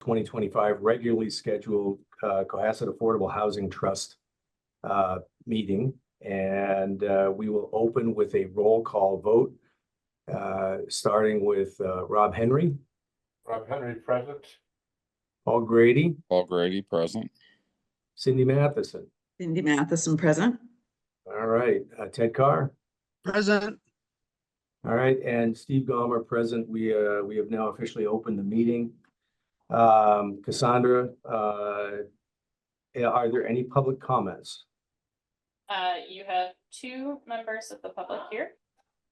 2025 regularly scheduled Cohasset Affordable Housing Trust meeting. And we will open with a roll call vote, starting with Rob Henry. Rob Henry, present. Paul Grady. Paul Grady, present. Cindy Matheson. Cindy Matheson, present. All right. Ted Carr. Present. All right. And Steve Gomer, present. We have now officially opened the meeting. Cassandra, are there any public comments? You have two members of the public here.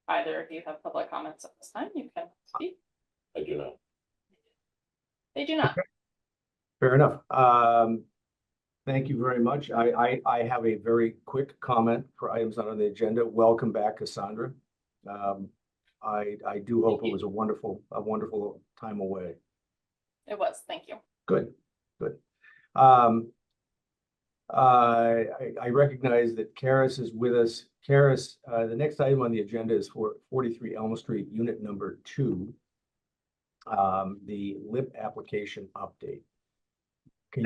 Either of you have public comments at this time, you can speak. I do not. They do not. Fair enough. Thank you very much. I have a very quick comment for items not on the agenda. Welcome back, Cassandra. I do hope it was a wonderful time away. It was. Thank you. Good. I recognize that Karis is with us. Karis, the next item on the agenda is for 43 Elm Street, unit number 2, the LIP application update. Can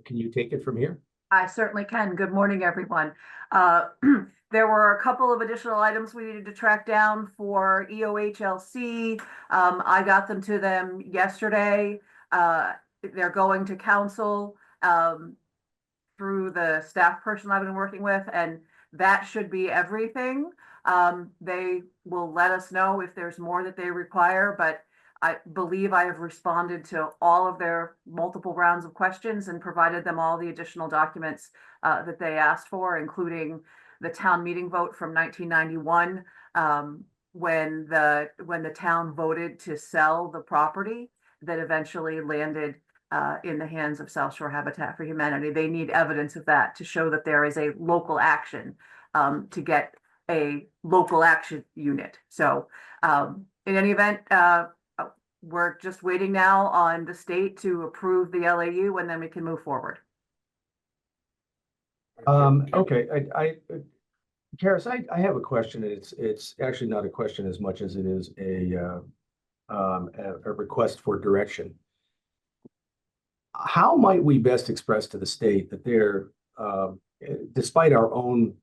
you take it from here? I certainly can. Good morning, everyone. There were a couple of additional items we needed to track down for EOHLC. I got them to them yesterday. They're going to council through the staff person I've been working with, and that should be everything. They will let us know if there's more that they require, but I believe I have responded to all of their multiple rounds of questions and provided them all the additional documents that they asked for, including the town meeting vote from 1991, when the town voted to sell the property that eventually landed in the hands of South Shore Habitat for Humanity. They need evidence of that to show that there is a local action to get a local action unit. So in any event, we're just waiting now on the state to approve the LAU, and then we can move forward. Okay, Karis, I have a question. It's actually not a question as much as it is a request for direction. How might we best express to the state that they're, despite our own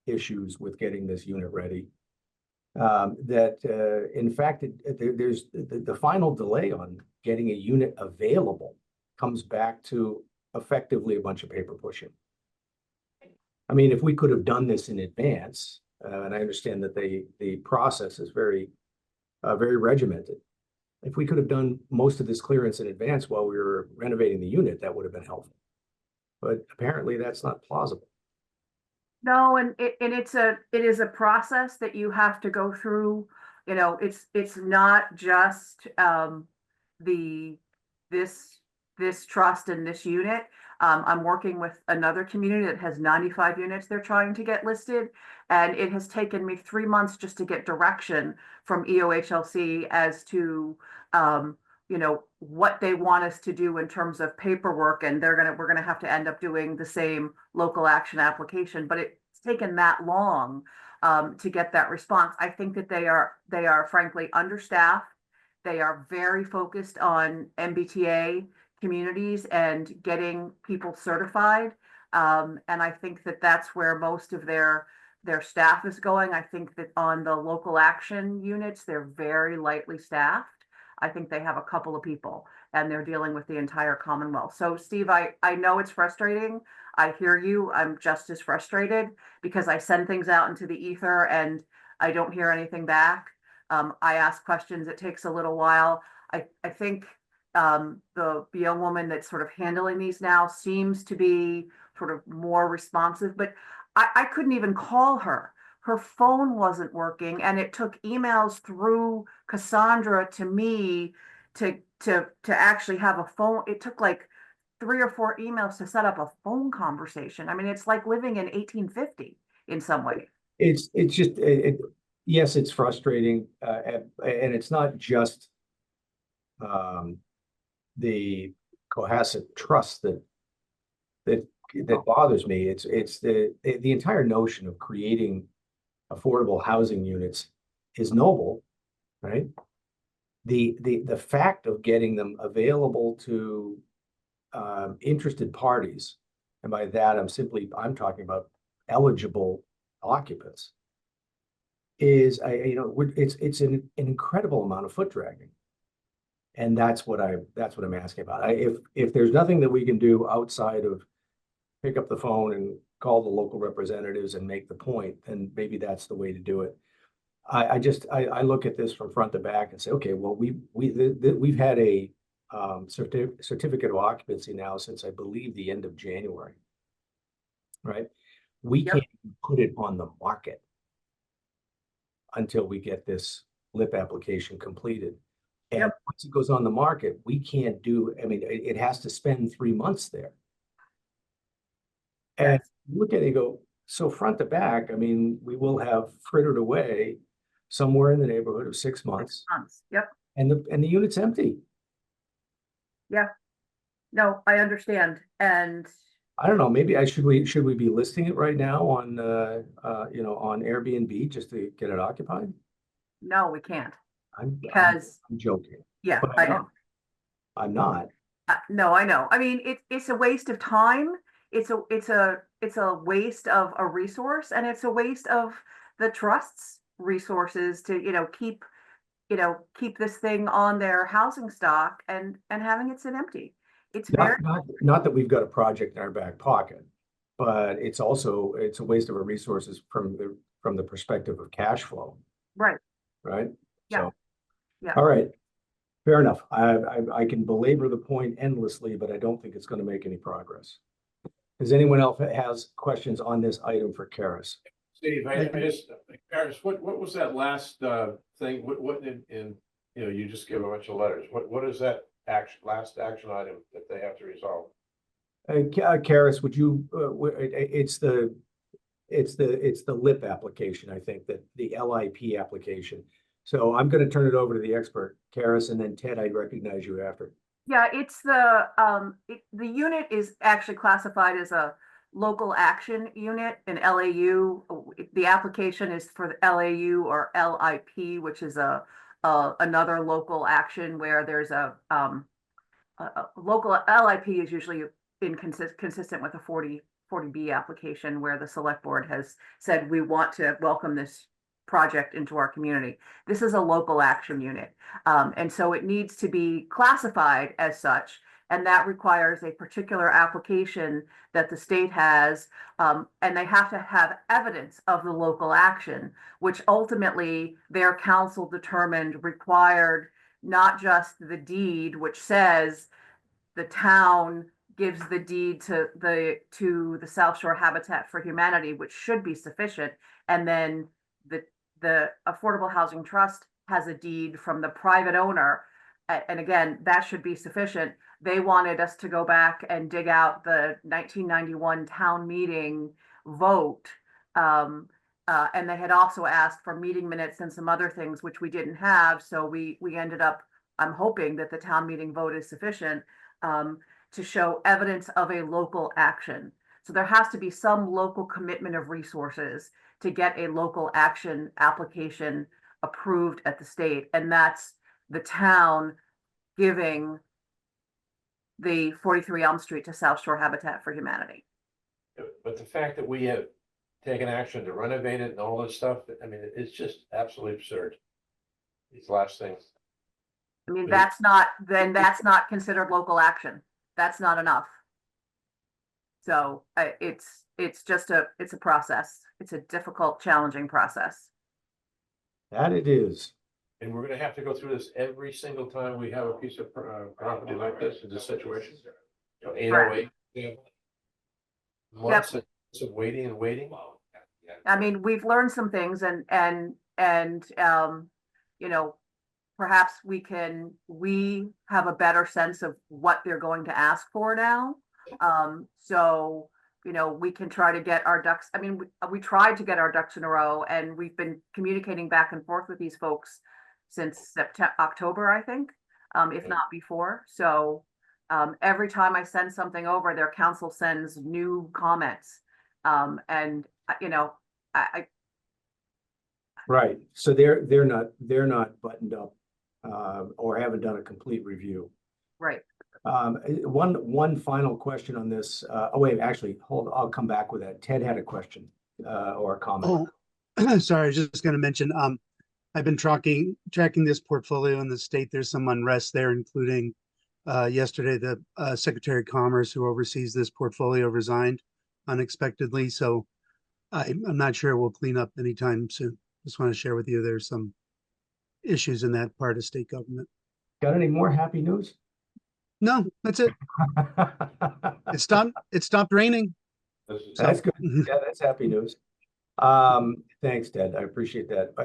issues with getting this unit ready, that in fact, there's the final delay on getting a unit available comes back to effectively a bunch of paper pushing. I mean, if we could have done this in advance, and I understand that the process is very regimented. If we could have done most of this clearance in advance while we were renovating the unit, that would have been helpful. But apparently that's not plausible. No, and it is a process that you have to go through. You know, it's not just this trust and this unit. I'm working with another community that has 95 units they're trying to get listed, and it has taken me 3 months just to get direction from EOHLC as to you know, what they want us to do in terms of paperwork, and we're gonna have to end up doing the same local action application. But it's taken that long to get that response. I think that they are frankly understaffed. They are very focused on MBTA communities and getting people certified. And I think that that's where most of their staff is going. I think that on the local action units, they're very lightly staffed. I think they have a couple of people and they're dealing with the entire Commonwealth. So Steve, I know it's frustrating. I hear you. I'm just as frustrated because I send things out into the ether and I don't hear anything back. I ask questions. It takes a little while. I think the young woman that's sort of handling these now seems to be sort of more responsive, but I couldn't even call her. Her phone wasn't working, and it took emails through Cassandra to me to actually have a phone. It took like 3 or 4 emails to set up a phone conversation. I mean, it's like living in 1850 in some way. It's just yes, it's frustrating, and it's not just the Cohasset trust that bothers me. It's the entire notion of creating affordable housing units is noble, right? the fact of getting them available to interested parties, and by that I'm talking about eligible occupants, is it's an incredible amount of foot dragging. And that's what I'm asking about. If there's nothing that we can do outside of pick up the phone and call the local representatives and make the point, then maybe that's the way to do it. I look at this from front to back and say, okay, well, we've had a certificate of occupancy now since I believe the end of January, right? We Yep. can't put it on the market until we get this LIP application completed. And Yep. once it goes on the market, we can't do, I mean, it has to spend 3 months there. And look at it and go, so front to back, I mean, we will have frittered away somewhere in the neighborhood of 6 months, Yep. and the unit's empty. No, I understand. And I don't know, maybe should we be listing it right now on on Airbnb just to get it occupied? no, we can't, I'm because, joking, yeah, but I know. I'm not. No, I know. I mean, it's a waste of time. It's a waste of a resource, and it's a waste of the trust's resources to, keep this thing on their housing stock and having it sit empty. It's very, Not that we've got a project in our back pocket, but it's a waste of our resources from the perspective of cash flow, right. right? Yeah. So, Yeah. all right, fair enough. I can belabor the point endlessly, but I don't think it's going to make any progress. Does anyone else has questions on this item for Karis? Steve, I just, Karis, what was that last thing? What you just gave a bunch of letters. What is that last action item that they have to resolve? Karis, would you, it's the LIP application, I think, that the LIP application. So I'm going to turn it over to the expert, Karis, and then Ted, I'd recognize you after. Yeah, it's the unit is actually classified as a local action unit in LAU. The application is for the LAU or LIP, which is another local action where there's a local LIP is usually consistent with a 40B application where the select board has said we want to welcome this project into our community. This is a local action unit. And so it needs to be classified as such. And that requires a particular application that the state has. And they have to have evidence of the local action, which ultimately their council determined required not just the deed, which says the town gives the deed to the South Shore Habitat for Humanity, which should be sufficient. And then the Affordable Housing Trust has a deed from the private owner. And again, that should be sufficient. They wanted us to go back and dig out the 1991 town meeting vote. And they had also asked for meeting minutes and some other things, which we didn't have. So we ended up, I'm hoping that the town meeting vote is sufficient to show evidence of a local action. So there has to be some local commitment of resources to get a local action application approved at the state. And that's the town giving the 43 Elm Street to South Shore Habitat for Humanity. But the fact that we have taken action to renovate it and all this stuff, I mean, it's just absolutely absurd. These last things. I mean, Yeah. that's not considered local action. That's not enough. So it's just it's a process. It's a difficult, challenging process. That it is. And we're gonna have to go through this every single time we have a piece of property like this in this situation. 808. Months of waiting and waiting. I mean, we've learned some things and perhaps we have a better sense of what they're going to ask for now. So, we can try to get our ducks. I mean, we tried to get our ducks in a row, and we've been communicating back and forth with these folks since October, I think, if not before. So every time I send something over, their council sends new comments. And I Right. So they're not buttoned up or haven't done a complete review. Right. One final question on this. Oh, wait, actually, I'll come back with that. Ted had a question, or a comment. Oh, sorry, I was just gonna mention, I've been tracking this portfolio in the state. There's some unrest there, including yesterday, the Secretary of Commerce who oversees this portfolio resigned unexpectedly. So I'm not sure we'll clean up anytime soon. Just want to share with you, there's some issues in that part of state government. Got any more happy news? No, that's it. It stopped raining. This is- That's good. Yeah, that's happy news. Thanks, Ted. I appreciate that.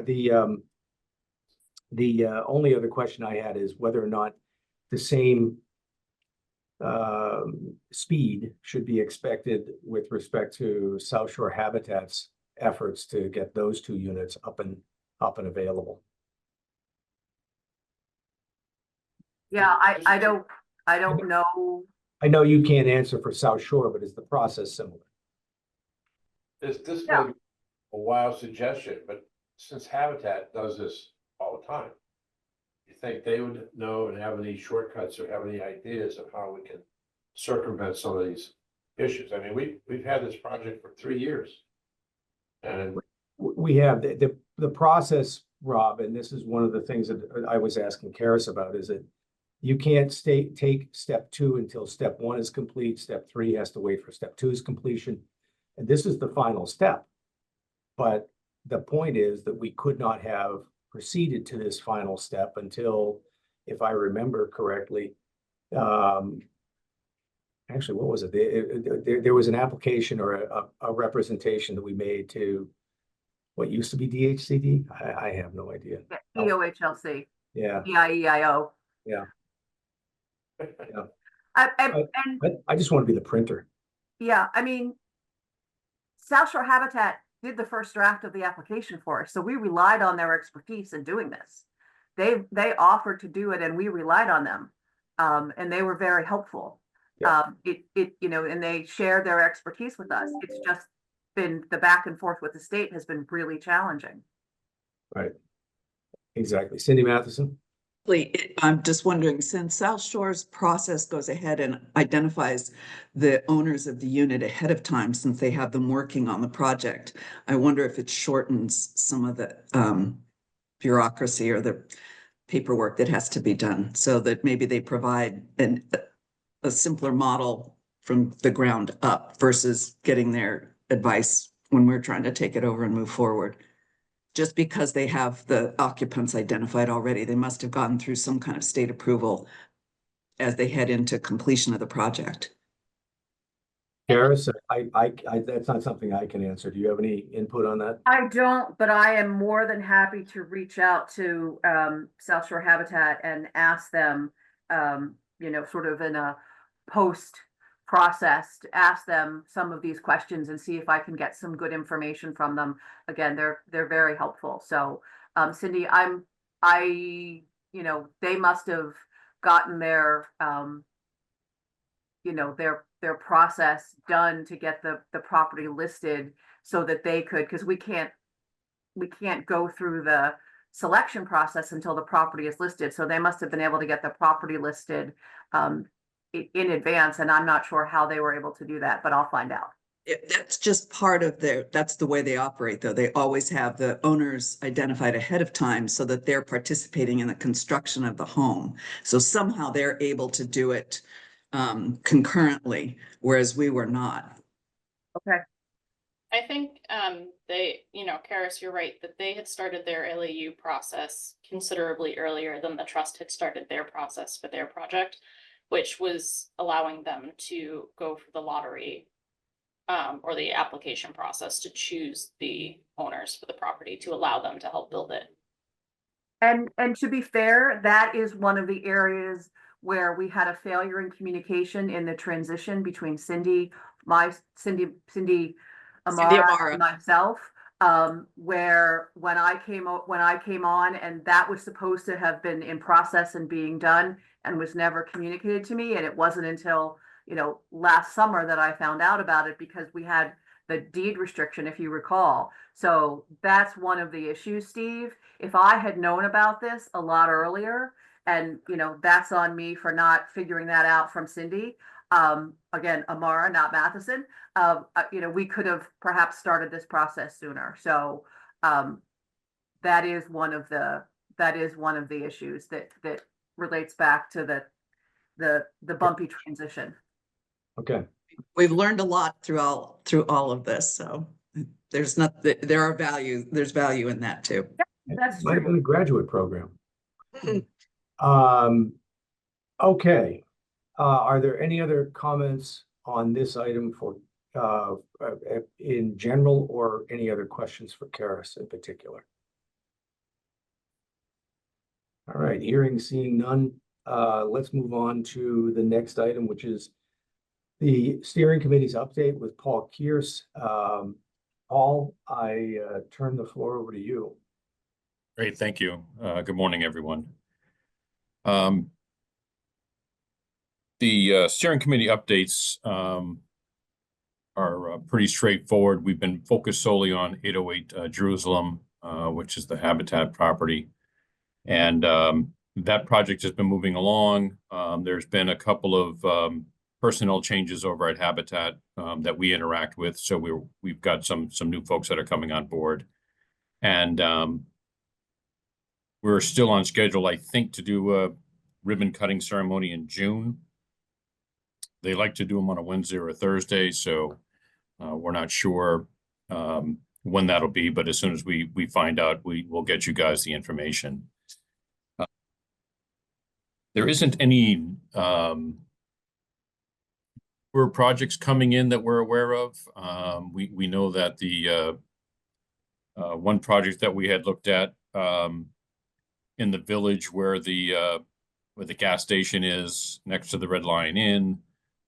The only other question I had is whether or not the same speed should be expected with respect to South Shore Habitat's efforts to get those 2 units up and available. Yeah, I don't know. I know you can't answer for South Shore, but is the process similar? This Yeah. may be a wild suggestion, but since Habitat does this all the time, you think they would know and have any shortcuts or have any ideas of how we can circumvent some of these issues? I mean, we've had this project for 3 years. And We have the process, Rob, and this is one of the things that I was asking Karis about, is that you can't take step 2 until step 1 is complete. Step 3 has to wait for step 2's completion. And this is the final step. But the point is that we could not have proceeded to this final step until, if I remember correctly, actually, what was it? There was an application or a representation that we made to what used to be DHCD. I have no idea. EOHLC, Yeah, EIEIO. Yeah. And but I just want to be the printer. yeah, I mean, South Shore Habitat did the first draft of the application for us, so we relied on their expertise in doing this. They offered to do it and we relied on them. And they were very helpful. Yeah. And they shared their expertise with us. It's just been the back and forth with the state has been really challenging. Right. Exactly. Cindy Matheson? I'm just wondering, since South Shore's process goes ahead and identifies the owners of the unit ahead of time, since they have them working on the project, I wonder if it shortens some of the bureaucracy or the paperwork that has to be done, so that maybe they provide a simpler model from the ground up versus getting their advice when we're trying to take it over and move forward. Just because they have the occupants identified already, they must have gotten through some kind of state approval as they head into completion of the project. Karis, that's not something I can answer. Do you have any input on that? I don't, but I am more than happy to reach out to South Shore Habitat and ask them, sort of in a post process, to ask them some of these questions and see if I can get some good information from them. Again, they're very helpful. So Cindy, they must have gotten their their process done to get the property listed so that they could, because we can't go through the selection process until the property is listed. So they must have been able to get the property listed in advance, and I'm not sure how they were able to do that, but I'll find out. That's just part of that's the way they operate, though. They always have the owners identified ahead of time so that they're participating in the construction of the home. So somehow they're able to do it concurrently, whereas we were not. Okay. I think Karis, you're right, that they had started their LAU process considerably earlier than the trust had started their process for their project, which was allowing them to go for the lottery or the application process to choose the owners for the property to allow them to help build it. And to be fair, that is one of the areas where we had a failure in communication in the transition between Cindy Amara and myself, where when I came on and that was supposed to have been in process and being done and was never communicated to me. And it wasn't until, last summer that I found out about it, because we had the deed restriction, if you recall. So that's one of the issues, Steve. If I had known about this a lot earlier, and that's on me for not figuring that out from Cindy. Again, Amara, not Matheson. We could have perhaps started this process sooner. So that is one of the issues that relates back to the bumpy transition. Okay, We've learned a lot through all of this, so there's value in that too. That's might have true. been a graduate program. Okay, are there any other comments on this item for in general, or any other questions for Karis in particular? All right, hearing, seeing none, let's move on to the next item, which is the steering committee's update with Paul Kearse. Paul, I turn the floor over to you. Great, thank you. Good morning, everyone. The steering committee updates are pretty straightforward. We've been focused solely on 808 Jerusalem, which is the Habitat property. And that project has been moving along. There's been a couple of personnel changes over at Habitat that we interact with. So we've got some new folks that are coming on board. And we're still on schedule, I think, to do a ribbon cutting ceremony in June. They like to do them on a Wednesday or a Thursday, so we're not sure when that'll be, but as soon as we find out, we'll get you guys the information. There isn't any projects coming in that we're aware of. We know that the one project that we had looked at in the village where the gas station is next to the Red Lion Inn,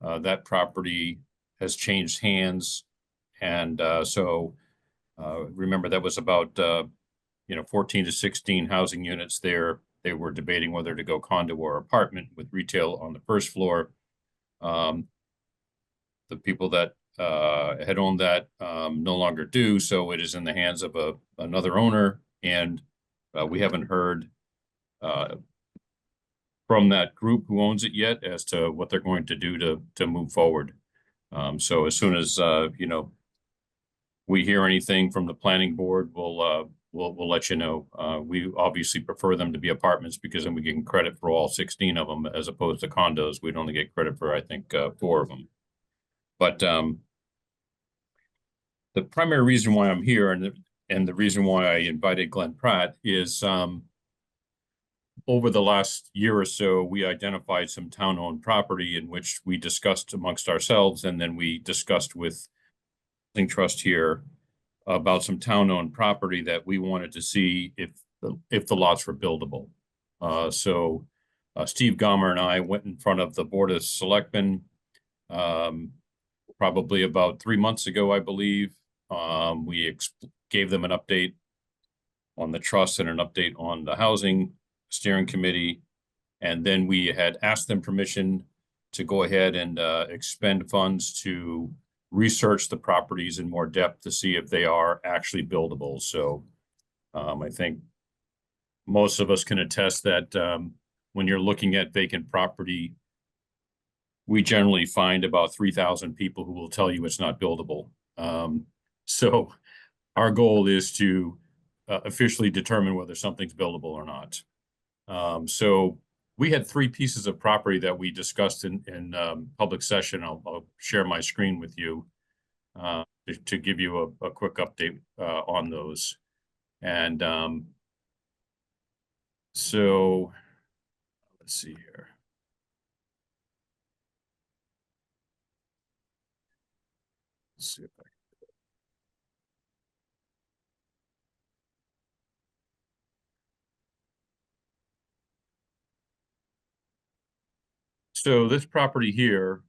that property has changed hands. And so remember that was about 14 to 16 housing units there. They were debating whether to go condo or apartment with retail on the first floor. The people that had owned that no longer do, so it is in the hands of another owner, and we haven't heard from that group who owns it yet as to what they're going to do to move forward. So as soon as we hear anything from the planning board, we'll let you know. We obviously prefer them to be apartments because then we get credit for all 16 of them as opposed to condos. We'd only get credit for, I think, 4 of them. But the primary reason why I'm here and the reason why I invited Glenn Pratt is over the last year or so, we identified some town-owned property in which we discussed amongst ourselves, and then we discussed with the trust here about some town-owned property that we wanted to see if the lots were buildable. So Steve Gomer and I went in front of the Board of Selectmen probably about 3 months ago, I believe. We gave them an update on the trust and an update on the housing steering committee. And then we had asked them permission to go ahead and expend funds to research the properties in more depth to see if they are actually buildable. So I think most of us can attest that when you're looking at vacant property, we generally find about 3,000 people who will tell you it's not buildable. So our goal is to officially determine whether something's buildable or not. So we had 3 pieces of property that we discussed in public session. I'll share my screen with you to give you a quick update on those. And so let's see here. Let's see if I can. So this property here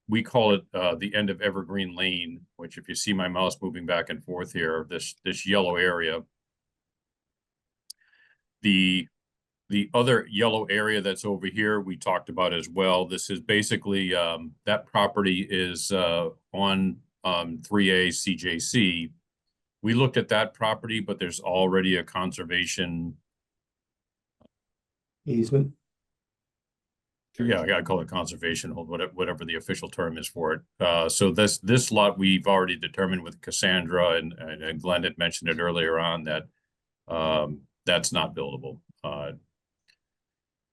we call it the end of Evergreen Lane, which if you see my mouse moving back and forth here, this yellow area. The The other yellow area that's over here, we talked about as well. This is basically, that property is on 3A CJC. We looked at that property, but there's already a conservation, Easement. yeah, I gotta call it conservation, or whatever the official term is for it. So this lot, we've already determined with Cassandra, and Glenn had mentioned it earlier on, that that's not buildable.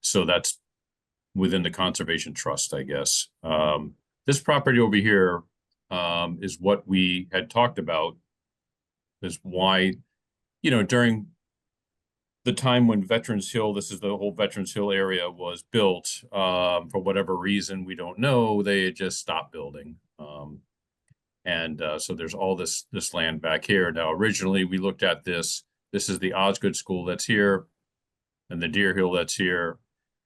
So that's within the conservation trust, I guess. This property over here is what we had talked about, is why, during the time when Veterans Hill, this is the whole Veterans Hill area, was built, for whatever reason, we don't know, they had just stopped building. So there's all this land back here. Now, originally, we looked at this is the Osgood School that's here, and the Deer Hill that's here.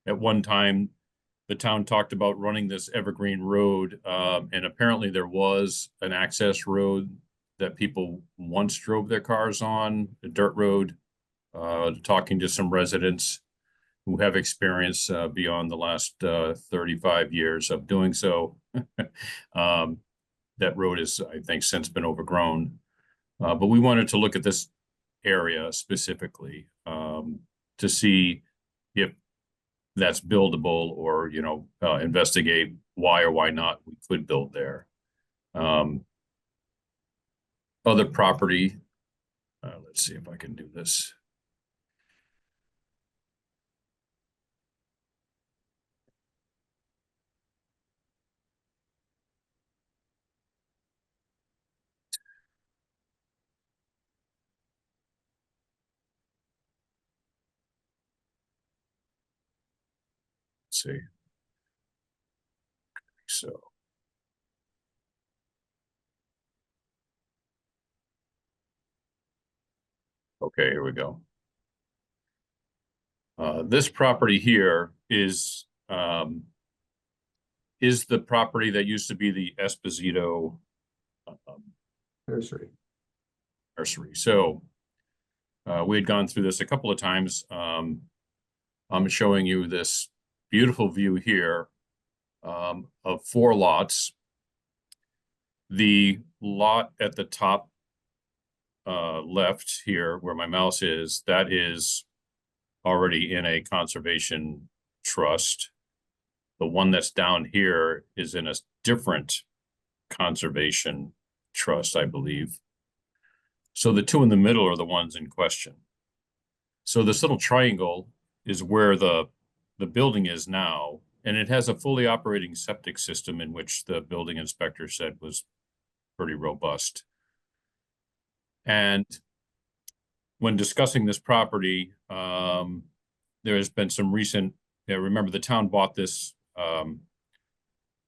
At one time, the town talked about running this Evergreen Road, and apparently there was an access road that people once drove their cars on, a dirt road. Talking to some residents who have experience beyond the last 35 years of doing so. That road is, I think, since been overgrown. But we wanted to look at this area specifically to see if that's buildable, or, investigate why or why not we could build there. Other property, let's see if I can do this. See. So. Okay, here we go. This property here is the property that used to be the Esposito Nursery. nursery. So we had gone through this a couple of times. I'm showing you this beautiful view here of 4 lots. The lot at the top left here, where my mouse is, that is already in a conservation trust. The one that's down here is in a different conservation trust, I believe. So the 2 in the middle are the ones in question. So this little triangle is where the building is now, and it has a fully operating septic system, in which the building inspector said was pretty robust. And when discussing this property, there has been some recent, remember the town bought this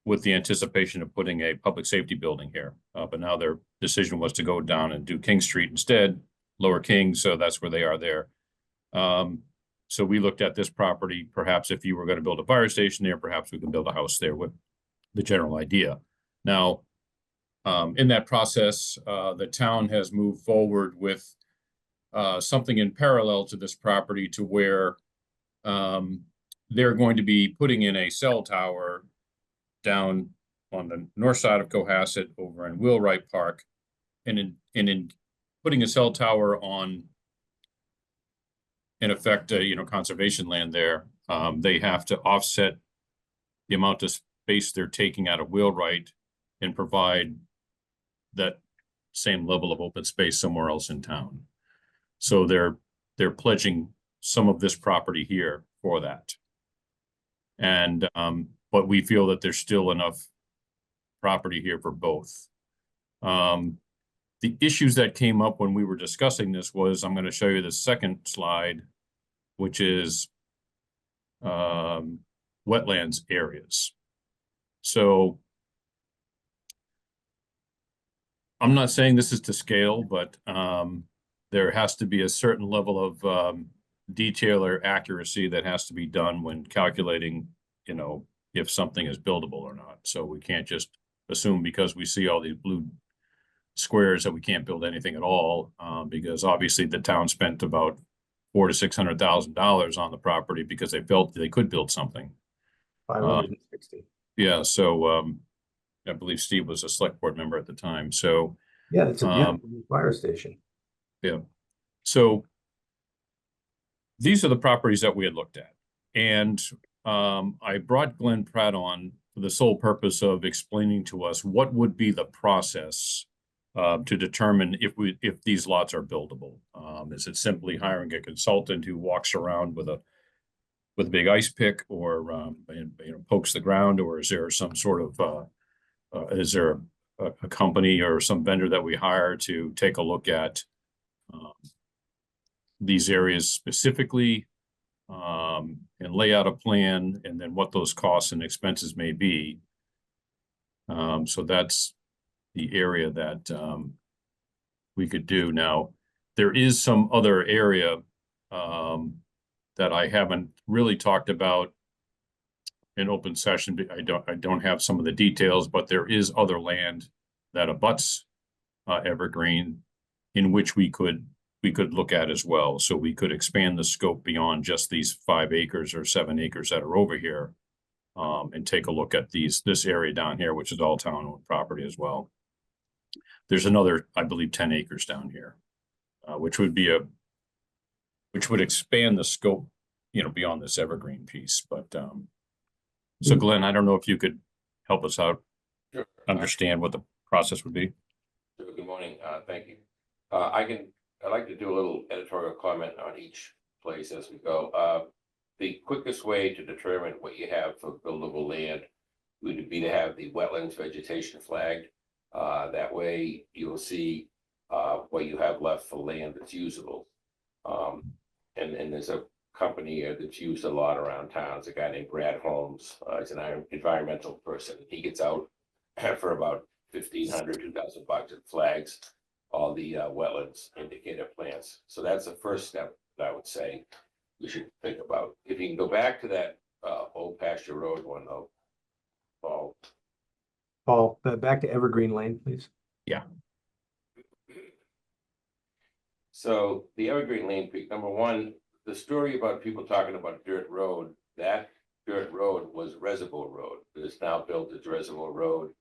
with the anticipation of putting a public safety building here. But now their decision was to go down and do King Street instead, Lower King, so that's where they are there. So we looked at this property, perhaps if you were going to build a fire station there, perhaps we can build a house there, with the general idea. Now, in that process, the town has moved forward with something in parallel to this property, to where they're going to be putting in a cell tower down on the north side of Cohasset, over in Wheelwright Park, and in putting a cell tower on, in effect, conservation land there, they have to offset the amount of space they're taking out of Wheelwright and provide that same level of open space somewhere else in town. So they're pledging some of this property here for that. And but we feel that there's still enough property here for both. The issues that came up when we were discussing this was, I'm going to show you the second slide, which is wetlands areas. So I'm not saying this is to scale, but there has to be a certain level of detail or accuracy that has to be done when calculating, if something is buildable or not. So we can't just assume, because we see all these blue squares, that we can't build anything at all, because obviously the town spent about $400,000 to $600,000 on the property because they felt they could build something. 560. Yeah, so I believe Steve was a select board member at the time. So Yeah, it's a beautiful new fire station. yeah, so these are the properties that we had looked at, and I brought Glenn Pratt on for the sole purpose of explaining to us what would be the process to determine if these lots are buildable. Is it simply hiring a consultant who walks around with a big ice pick, or pokes the ground, or is there some sort of is there a company or some vendor that we hire to take a look at these areas specifically, and lay out a plan, and then what those costs and expenses may be. So that's the area that we could do. Now, there is some other area that I haven't really talked about in open session. I don't have some of the details, but there is other land that abuts Evergreen, in which we could look at as well. So we could expand the scope beyond just these 5 acres or 7 acres that are over here, and take a look at this area down here, which is all town-owned property as well. There's another, I believe, 10 acres down here, which would expand the scope, beyond this Evergreen piece. But so Glenn, I don't know if you could help us out, Sure. understand what the process would be. Sure. Good morning. Thank you. I'd like to do a little editorial comment on each place as we go. The quickest way to determine what you have for buildable land would be to have the wetlands vegetation flagged. That way you will see what you have left for land that's usable. And there's a company that's used a lot around town. It's a guy named Brad Holmes. He's an environmental person. He gets out for about $1,500, $2,000 and flags all the wetlands indicator plants. So that's the first step that I would say we should think about. If you can go back to that Old Pasture Road one though, Paul, back to Evergreen Lane, please. So the Evergreen Lane Peak, number one, the story about people talking about dirt road, that dirt road was Reservoir Road. It is now built as Reservoir Road.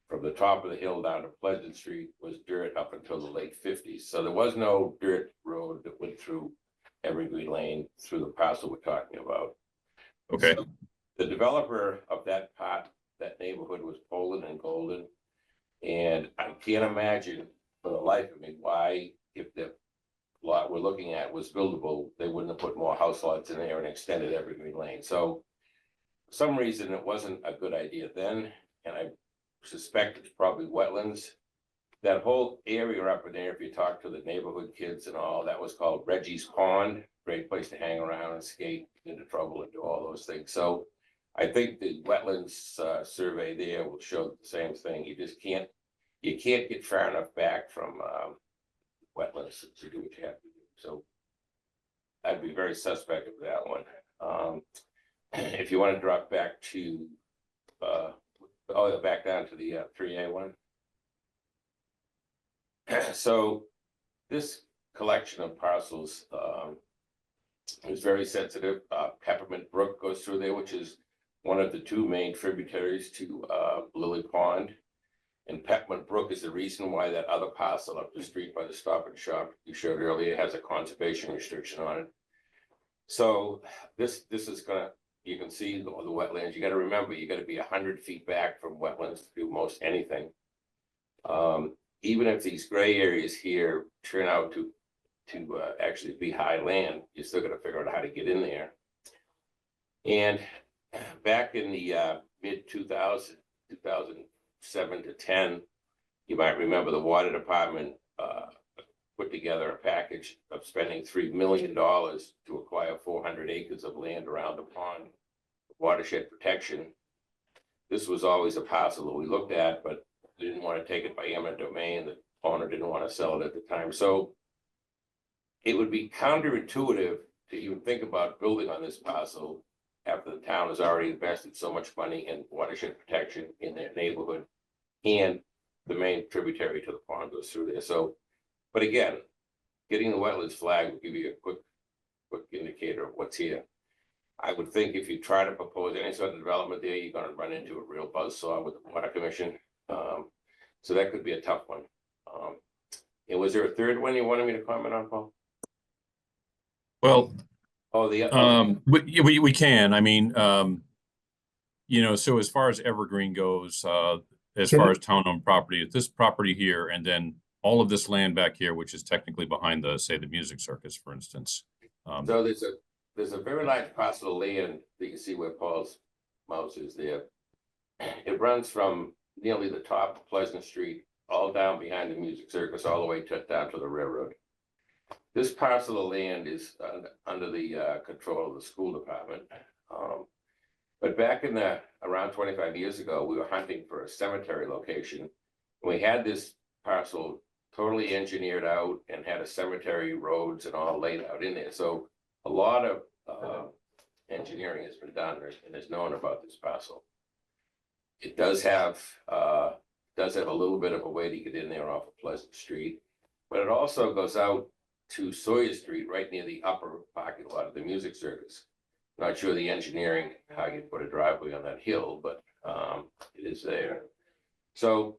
From the top of the hill down to Pleasant Street was dirt up until the late 50s. So there was no dirt road that went through Evergreen Lane through the parcel we're talking about. Okay. So the developer of that part, that neighborhood, was Poland and Golden. And I can't imagine for the life of me why, if the lot we're looking at was buildable, they wouldn't have put more house lots in there and extended Evergreen Lane. So for some reason, it wasn't a good idea then. And I suspect it's probably wetlands. That whole area up in there, if you talk to the neighborhood kids and all, that was called Reggie's Pond. Great place to hang around and skate, get into trouble and do all those things. So I think the wetlands survey there will show the same thing. You can't get far enough back from wetlands to do what you have to do. So I'd be very suspect of that one. If you want to drop back to back down to the 3A one. So this collection of parcels is very sensitive. Peppermint Brook goes through there, which is one of the 2 main tributaries to Lily Pond. And Peppermint Brook is the reason why that other parcel up the street by the Stop and Shop you showed earlier has a conservation restriction on it. So this is gonna, you can see the wetlands. You got to remember, you got to be 100 feet back from wetlands to do most anything. Even if these gray areas here turn out to actually be high land, you still got to figure out how to get in there. And back in the mid 2007 to 10, you might remember the water department put together a package of spending $3 million to acquire 400 acres of land around the pond, watershed protection. This was always a parcel that we looked at, but they didn't want to take it by eminent domain. The owner didn't want to sell it at the time. So it would be counterintuitive to even think about building on this parcel after the town has already invested so much money in watershed protection in their neighborhood, and the main tributary to the pond goes through there. So, but again, getting the wetlands flag will give you a quick quick indicator of what's here. I would think if you try to propose any sort of development there, you're gonna run into a real buzzsaw with the water commission. So that could be a tough one. And was there a third one you wanted me to comment on, Paul? Well, Oh, the, we can, I mean, you know, so as far as Evergreen goes, as Can far I- as town-owned property, this property here, and then all of this land back here, which is technically behind the, say, the music circus, for instance. so there's a very large parcel of land that you can see where Paul's mouse is there. It runs from nearly the top of Pleasant Street, all down behind the music circus, all the way down to the railroad. This parcel of land is under the control of the school department. But back in around 25 years ago, we were hunting for a cemetery location. We had this parcel totally engineered out and had a cemetery roads and all laid out in there. So a lot of engineering has been done and is known about this parcel. It does have a little bit of a way to get in there off of Pleasant Street, but it also goes out to Sawyer Street, right near the upper parking lot of the music circus. Not sure the engineering, how you put a driveway on that hill, but it is there. So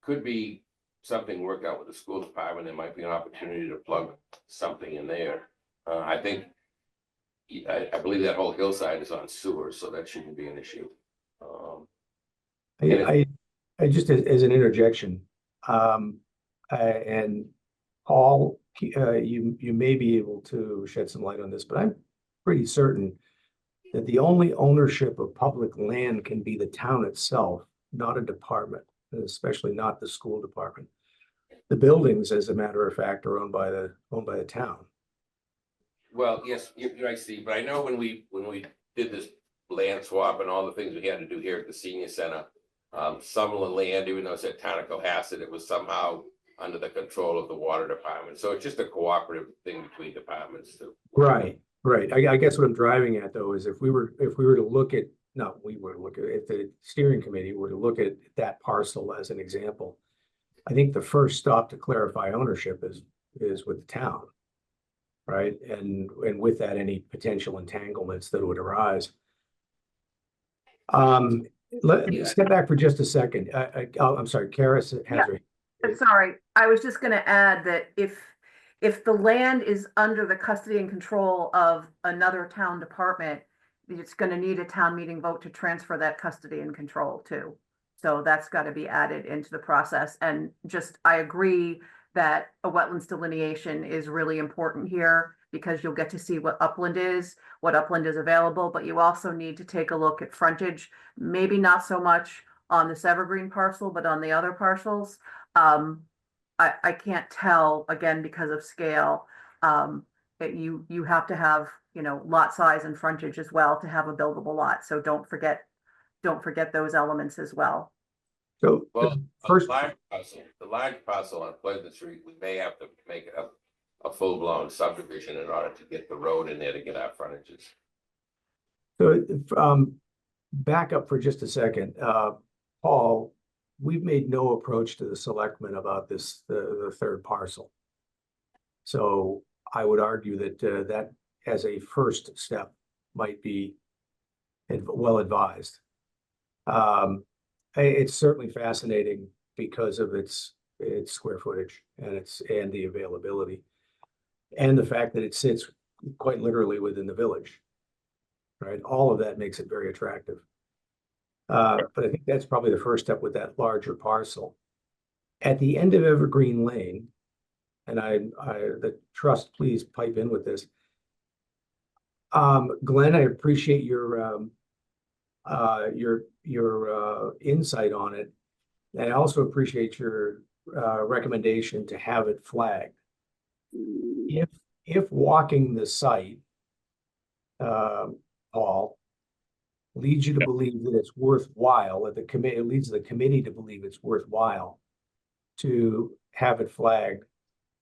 could be something worked out with the school department. There might be an opportunity to plug something in there. I think, I believe that whole hillside is on sewer, so that shouldn't be an issue. I just as an interjection, and Paul, you may be able to shed some light on this, but I'm pretty certain that the only ownership of public land can be the town itself, not a department, especially not the school department. The buildings, as a matter of fact, are owned by the town. Well, yes, you're right, Steve, but I know when we did this land swap and all the things we had to do here at the senior center, some of the land, even though it said town of Cohasset, it was somehow under the control of the water department. So it's just a cooperative thing between departments too. Right. I guess what I'm driving at though is if we were to look at, if the steering committee were to look at that parcel as an example, I think the first stop to clarify ownership is with the town. Right, and with that, any potential entanglements that would arise. Let's step back for just a second. I'm sorry, Karis has her. I'm sorry, I was just gonna add that if the land is under the custody and control of another town department, it's gonna need a town meeting vote to transfer that custody and control too. So that's gotta be added into the process. And just, I agree that a wetlands delineation is really important here because you'll get to see what upland is available, but you also need to take a look at frontage, maybe not so much on this Evergreen parcel, but on the other parcels. I can't tell, again, because of scale, that you have to have, lot size and frontage as well to have a buildable lot. So don't forget those elements as well. So Well, first, the large parcel on Pleasant Street, we may have to make it a full-blown subdivision in order to get the road in there to get our frontages. so back up for just a second, Paul. We've made no approach to the selectmen about this, the third parcel. So I would argue that that as a first step might be well advised. It's certainly fascinating because of its square footage and the availability. And the fact that it sits quite literally within the village. Right, all of that makes it very attractive. But I think that's probably the first step with that larger parcel. At the end of Evergreen Lane, and the trust, please pipe in with this. Glenn, I appreciate your insight on it. I also appreciate your recommendation to have it flagged. If walking the site, Paul, leads you to believe that it's worthwhile, that it leads the committee to believe it's worthwhile to have it flagged,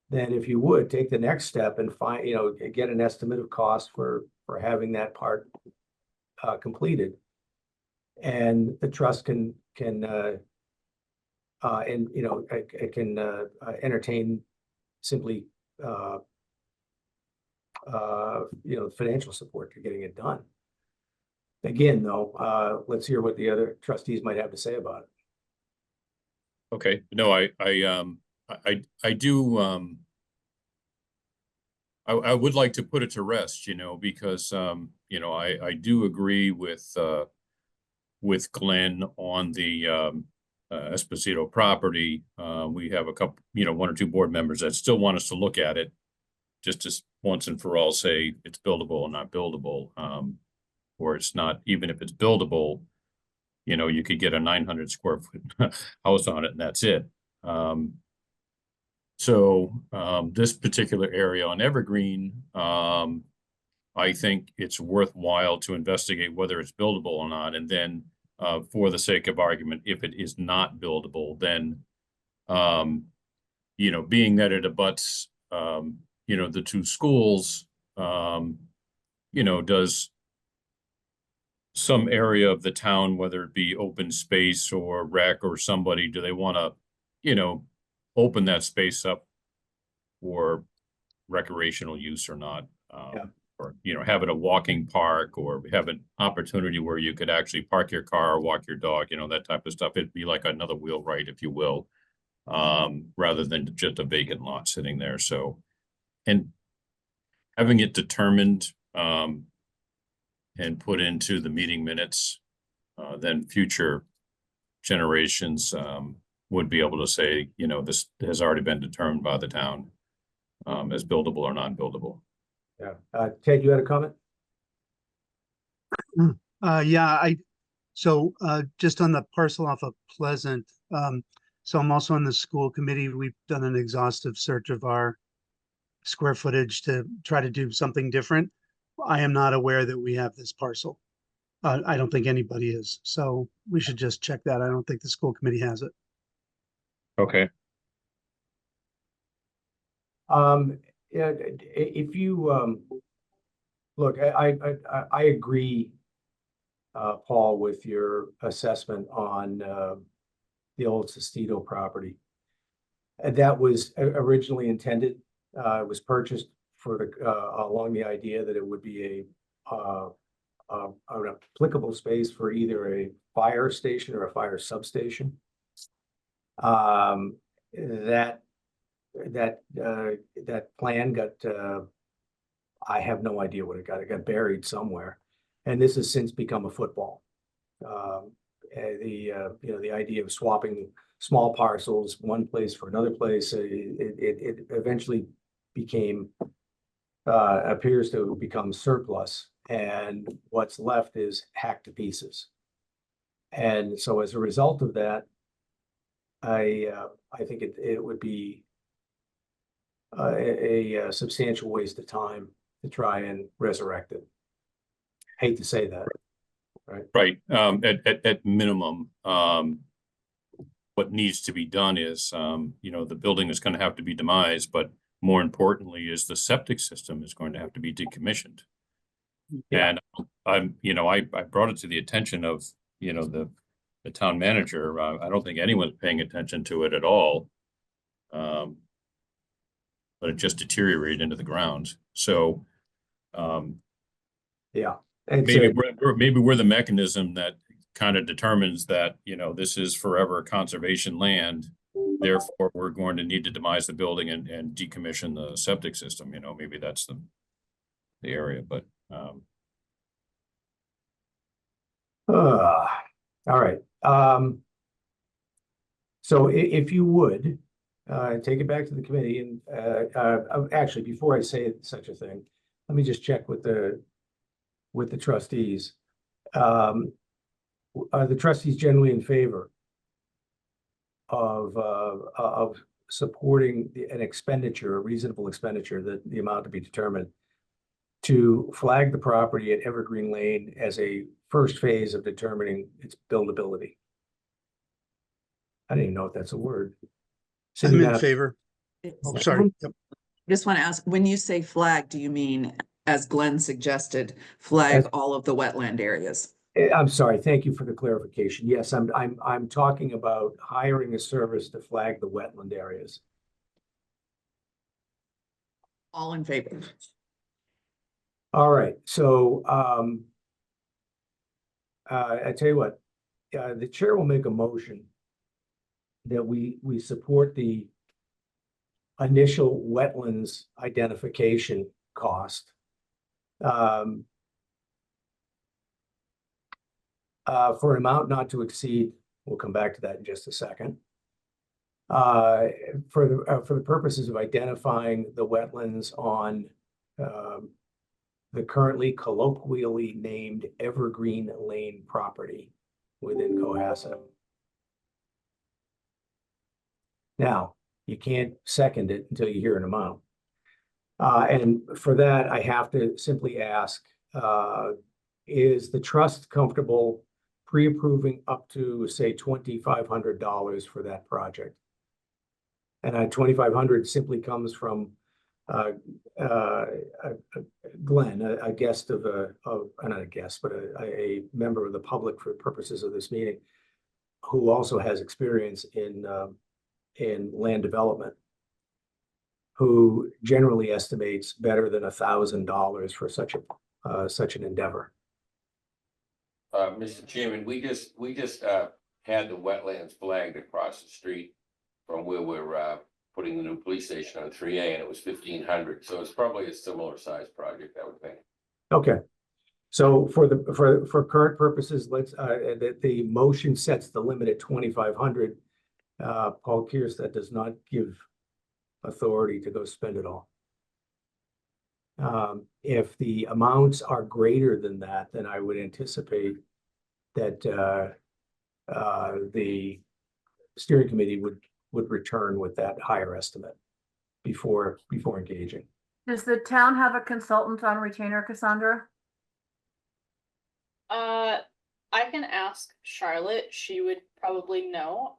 then if you would take the next step and find, get an estimate of cost for having that part completed. And the trust can entertain simply financial support to getting it done. Again, though, let's hear what the other trustees might have to say about it. Okay, no, I do, I would like to put it to rest, because, I do agree with Glenn on the, Esposito property. We have a couple, one or two board members that still want us to look at it. Just to once and for all say it's buildable or not buildable, or it's not, even if it's buildable, you could get a 900 square foot house on it and that's it. This particular area on Evergreen, I think it's worthwhile to investigate whether it's buildable or not. And then, for the sake of argument, if it is not buildable, then, being that it abuts, the two schools, does some area of the town, whether it be open space or rec or somebody, do they want to, open that space up for recreational use or not? Yeah. Or, have it a walking park, or have an opportunity where you could actually park your car or walk your dog, that type of stuff. It'd be like another wheelwright, if you will, rather than just a vacant lot sitting there. So, and having it determined, and put into the meeting minutes, then future generations, would be able to say, this has already been determined by the town, as buildable or non-buildable. Yeah. Ted, you had a comment? Just on the parcel off of Pleasant, so I'm also on the school committee. We've done an exhaustive search of our square footage to try to do something different. I am not aware that we have this parcel. I don't think anybody is, so we should just check that. I don't think the school committee has it. Okay. Yeah, if you, look, I agree, Paul, with your assessment on, the old Sestito property. That was originally intended, it was purchased for the, along the idea that it would be an applicable space for either a fire station or a fire substation. That plan got, I have no idea what it got. It got buried somewhere, and this has since become a football. The idea of swapping small parcels, one place for another place, it eventually became, appears to become surplus, and what's left is hacked to pieces. And so as a result of that, I think it would be a substantial waste of time to try and resurrect it. Hate to say that, right? Right. At minimum, what needs to be done is, the building is going to have to be demised, but more importantly is the septic system is going to have to be decommissioned. Yeah. And I brought it to the attention of, the town manager. I don't think anyone's paying attention to it at all. But it just deteriorated into the ground. So, Yeah. maybe we're the mechanism that kind of determines that, this is forever conservation land. Therefore, we're going to need to demise the building and decommission the septic system. Maybe that's the area, but, all right. So if you would, take it back to the committee and, actually, before I say such a thing, let me just check with the trustees. Are the trustees generally in favor of supporting an expenditure, a reasonable expenditure, that the amount to be determined, to flag the property at Evergreen Lane as a first phase of determining its buildability? I don't even know if that's a word. I'm in favor. Oh, sorry. Yep. Just want to ask, when you say flag, do you mean, as Glenn suggested, flag all of the wetland areas? I'm sorry, thank you for the clarification. Yes, I'm talking about hiring a service to flag the wetland areas. All in favor? All right, so, I tell you what, the chair will make a motion that we support the initial wetlands identification cost. For an amount not to exceed, we'll come back to that in just a second. For the purposes of identifying the wetlands on, the currently colloquially named Evergreen Lane property within Cohasset. Now, you can't second it until you hear an amount. And for that, I have to simply ask, is the trust comfortable pre-approving up to, say, $2,500 for that project? And $2,500 simply comes from Glenn, a guest of not a guest, but a member of the public for purposes of this meeting, who also has experience in land development, who generally estimates better than $1,000 for such an endeavor. Mr. Chairman, we just had the wetlands flagged across the street from where we're putting the new police station on 3A, and it was 1,500. So it's probably a similar size project, I would think. Okay. So for current purposes, let's the motion sets the limit at 2,500. Paul Kierstead does not give authority to go spend it all. If the amounts are greater than that, then I would anticipate that the steering committee would return with that higher estimate before engaging. Does the town have a consultant on retainer, Cassandra? I can ask Charlotte. She would probably know.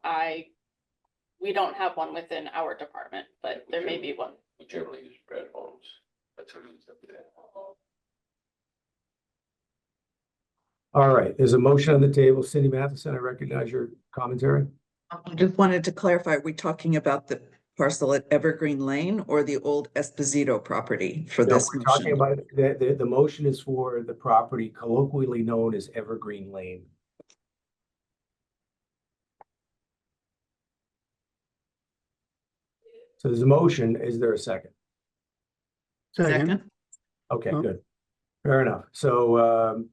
We don't have one within our department, but there may be one. We generally use Brad Holmes. That's who he's up there. All right, there's a motion on the table. Cindy Matheson, I recognize your commentary. I just wanted to clarify, are we talking about the parcel at Evergreen Lane or the old Esposito property for No, this we're talking motion? about the motion is for the property colloquially known as Evergreen Lane. So there's a motion. Is there a second? Second. Okay, Oh. good. Fair enough. So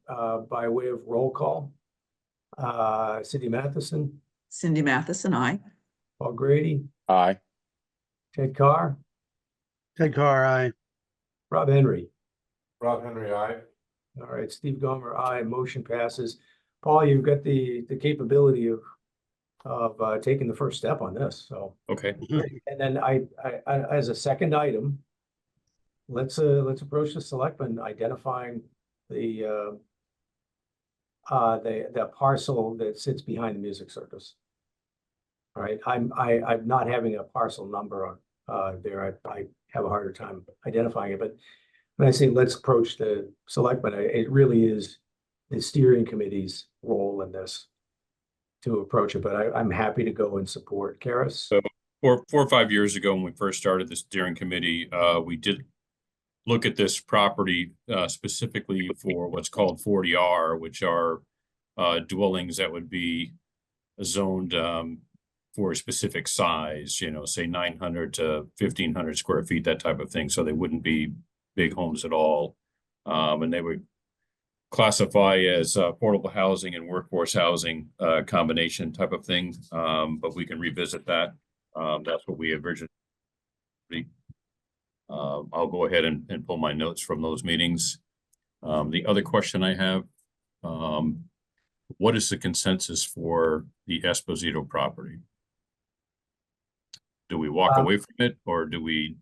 by way of roll call, Cindy Matheson, Cindy Matheson, aye. Paul Grady, Aye. Ted Carr, Ted Carr, aye. Rob Henry. Rob Henry, aye. All right, Steve Gomer, aye. Motion passes. Paul, you've got the capability of taking the first step on this, so. Okay. And then I as a second item, let's approach the selectmen identifying the parcel that sits behind the music circus. All right, I'm not having a parcel number on there. I have a harder time identifying it, but when I say let's approach the selectmen, it really is the steering committee's role in this to approach it, but I'm happy to go and support Karis. So 4 or 5 years ago, when we first started the steering committee, we did look at this property specifically for what's called 40R, which are dwellings that would be zoned for a specific size, say 900 to 1,500 square feet, that type of thing. So they wouldn't be big homes at all. And they would classify as portable housing and workforce housing combination type of thing. But we can revisit that. That's what we originally. I'll go ahead and pull my notes from those meetings. The other question I have, what is the consensus for the Esposito property? Do we walk away from it, or do we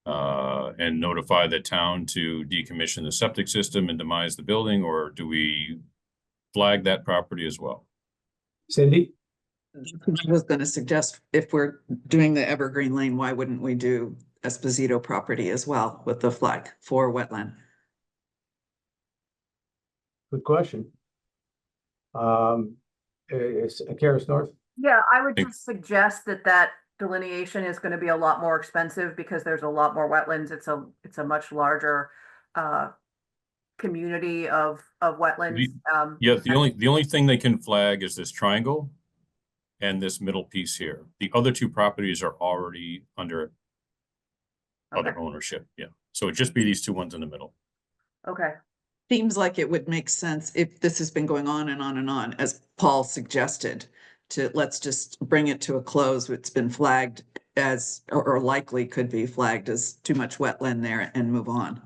and notify the town to decommission the septic system and demise the building, or do we flag that property as well? Cindy? I was going to suggest, if we're doing the Evergreen Lane, why wouldn't we do Esposito property as well with the flag for wetland? Good question. Is Karis North? Yeah, I would Thank- just suggest that delineation is going to be a lot more expensive because there's a lot more wetlands. It's a much larger community of wetlands. Yeah, the only thing they can flag is this triangle and this middle piece here. The other two properties are already under Okay, other ownership, yeah. So it'd just be these two ones in the middle. okay. Seems like it would make sense if this has been going on and on and on, as Paul suggested, to let's just bring it to a close. It's been flagged as, or likely could be flagged as too much wetland there and move on.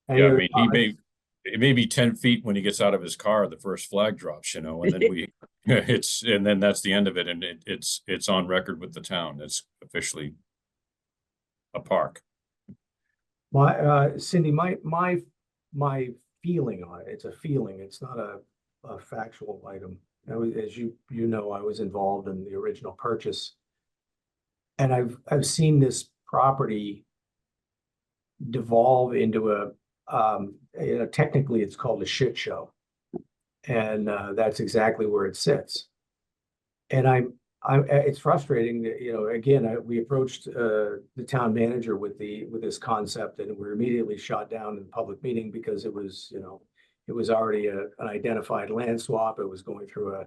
Any Yeah, I other mean, comments? it may be 10 feet when he gets out of his car, the first flag drops, and then and then that's the end of it, and it's on record with the town. It's officially a park. Cindy, my feeling on it, it's a feeling, it's not a factual item. As you know, I was involved in the original purchase. And I've seen this property devolve into technically it's called a shit show. And that's exactly where it sits. And it's frustrating that, again, we approached the town manager with this concept, and we were immediately shot down in the public meeting because it was already an identified land swap. It was going through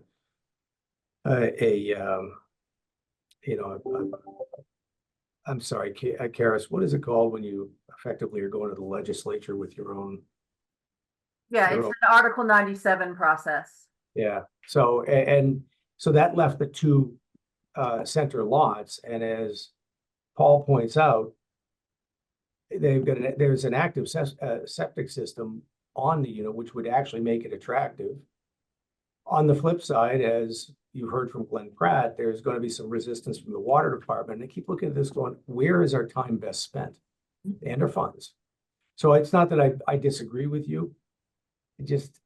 I'm sorry, Karis, what is it called when you effectively are going to the legislature with your own? Yeah, it's an Article 97 process. Yeah, so, and so that left the two center lots, and as Paul points out, there's an active septic system on the unit, which would actually make it attractive. On the flip side, as you heard from Glenn Pratt, there's going to be some resistance from the water department. And they keep looking at this going, where is our time best spent and our funds? So it's not that I disagree with you. It just,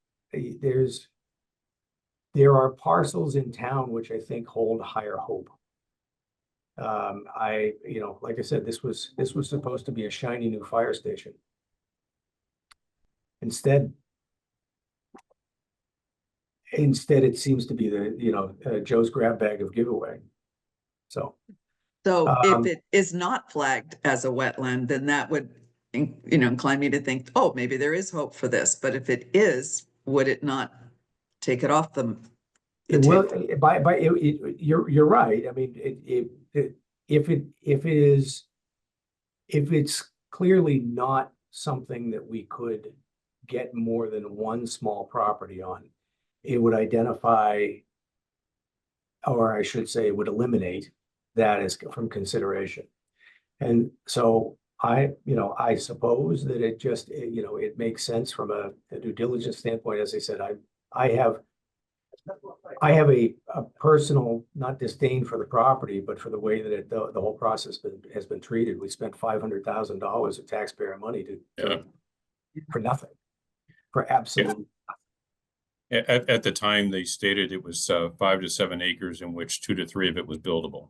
there are parcels in town which I think hold higher hope. Like I said, this was supposed to be a shiny new fire station. Instead, it seems to be Joe's grab bag of giveaway. So if it is not flagged as a wetland, then that would, incline me to think, oh, maybe there is hope for this. But if it is, would it not take it off the it will, table? you're right. I mean, if it's clearly not something that we could get more than one small property on, it would identify, or I should say, it would eliminate that as from consideration. And so I suppose that it just, it makes sense from a due diligence standpoint. As I said, I have a personal, not disdain for the property, but for the way that the whole process has been treated. We spent $500,000 of taxpayer money for nothing, for absolutely. At the time, they stated it was 5 to 7 acres, in which 2 to 3 of it was buildable.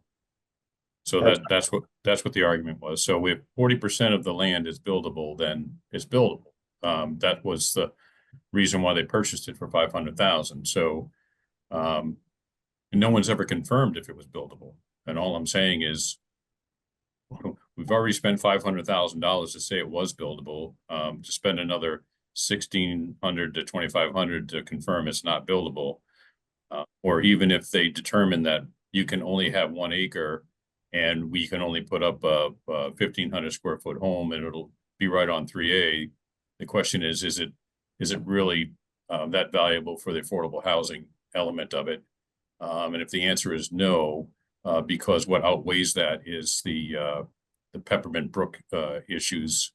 So that's what the argument was. So if 40% of the land is buildable, then it's buildable. That was the reason why they purchased it for $500,000. So no one's ever confirmed if it was buildable. And all I'm saying is, we've already spent $500,000 to say it was buildable. To spend another $1,600 to $2,500 to confirm it's not buildable, or even if they determine that you can only have 1 acre and we can only put up a 1,500 square foot home and it'll be right on 3A. The question is it really that valuable for the affordable housing element of it? And if the answer is no, because what outweighs that is the Peppermint Brook issues.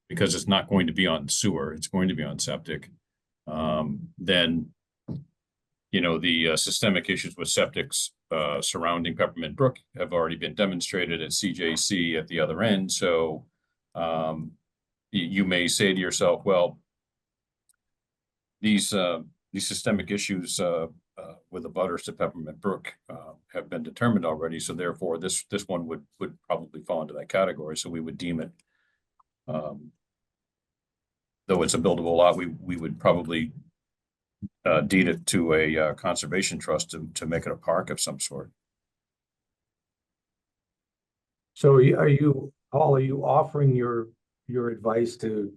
Because it's not going to be on sewer, it's going to be on septic. Then, the systemic issues with septics surrounding Peppermint Brook have already been demonstrated at CJC at the other end. So you may say to yourself, well, these systemic issues with the butters to Peppermint Brook have been determined already. So therefore, this one would probably fall into that category. So we would deem it. Though it's a buildable lot, we would probably deed it to a conservation trust to make it a park of some sort. So Paul, are you offering your your advice to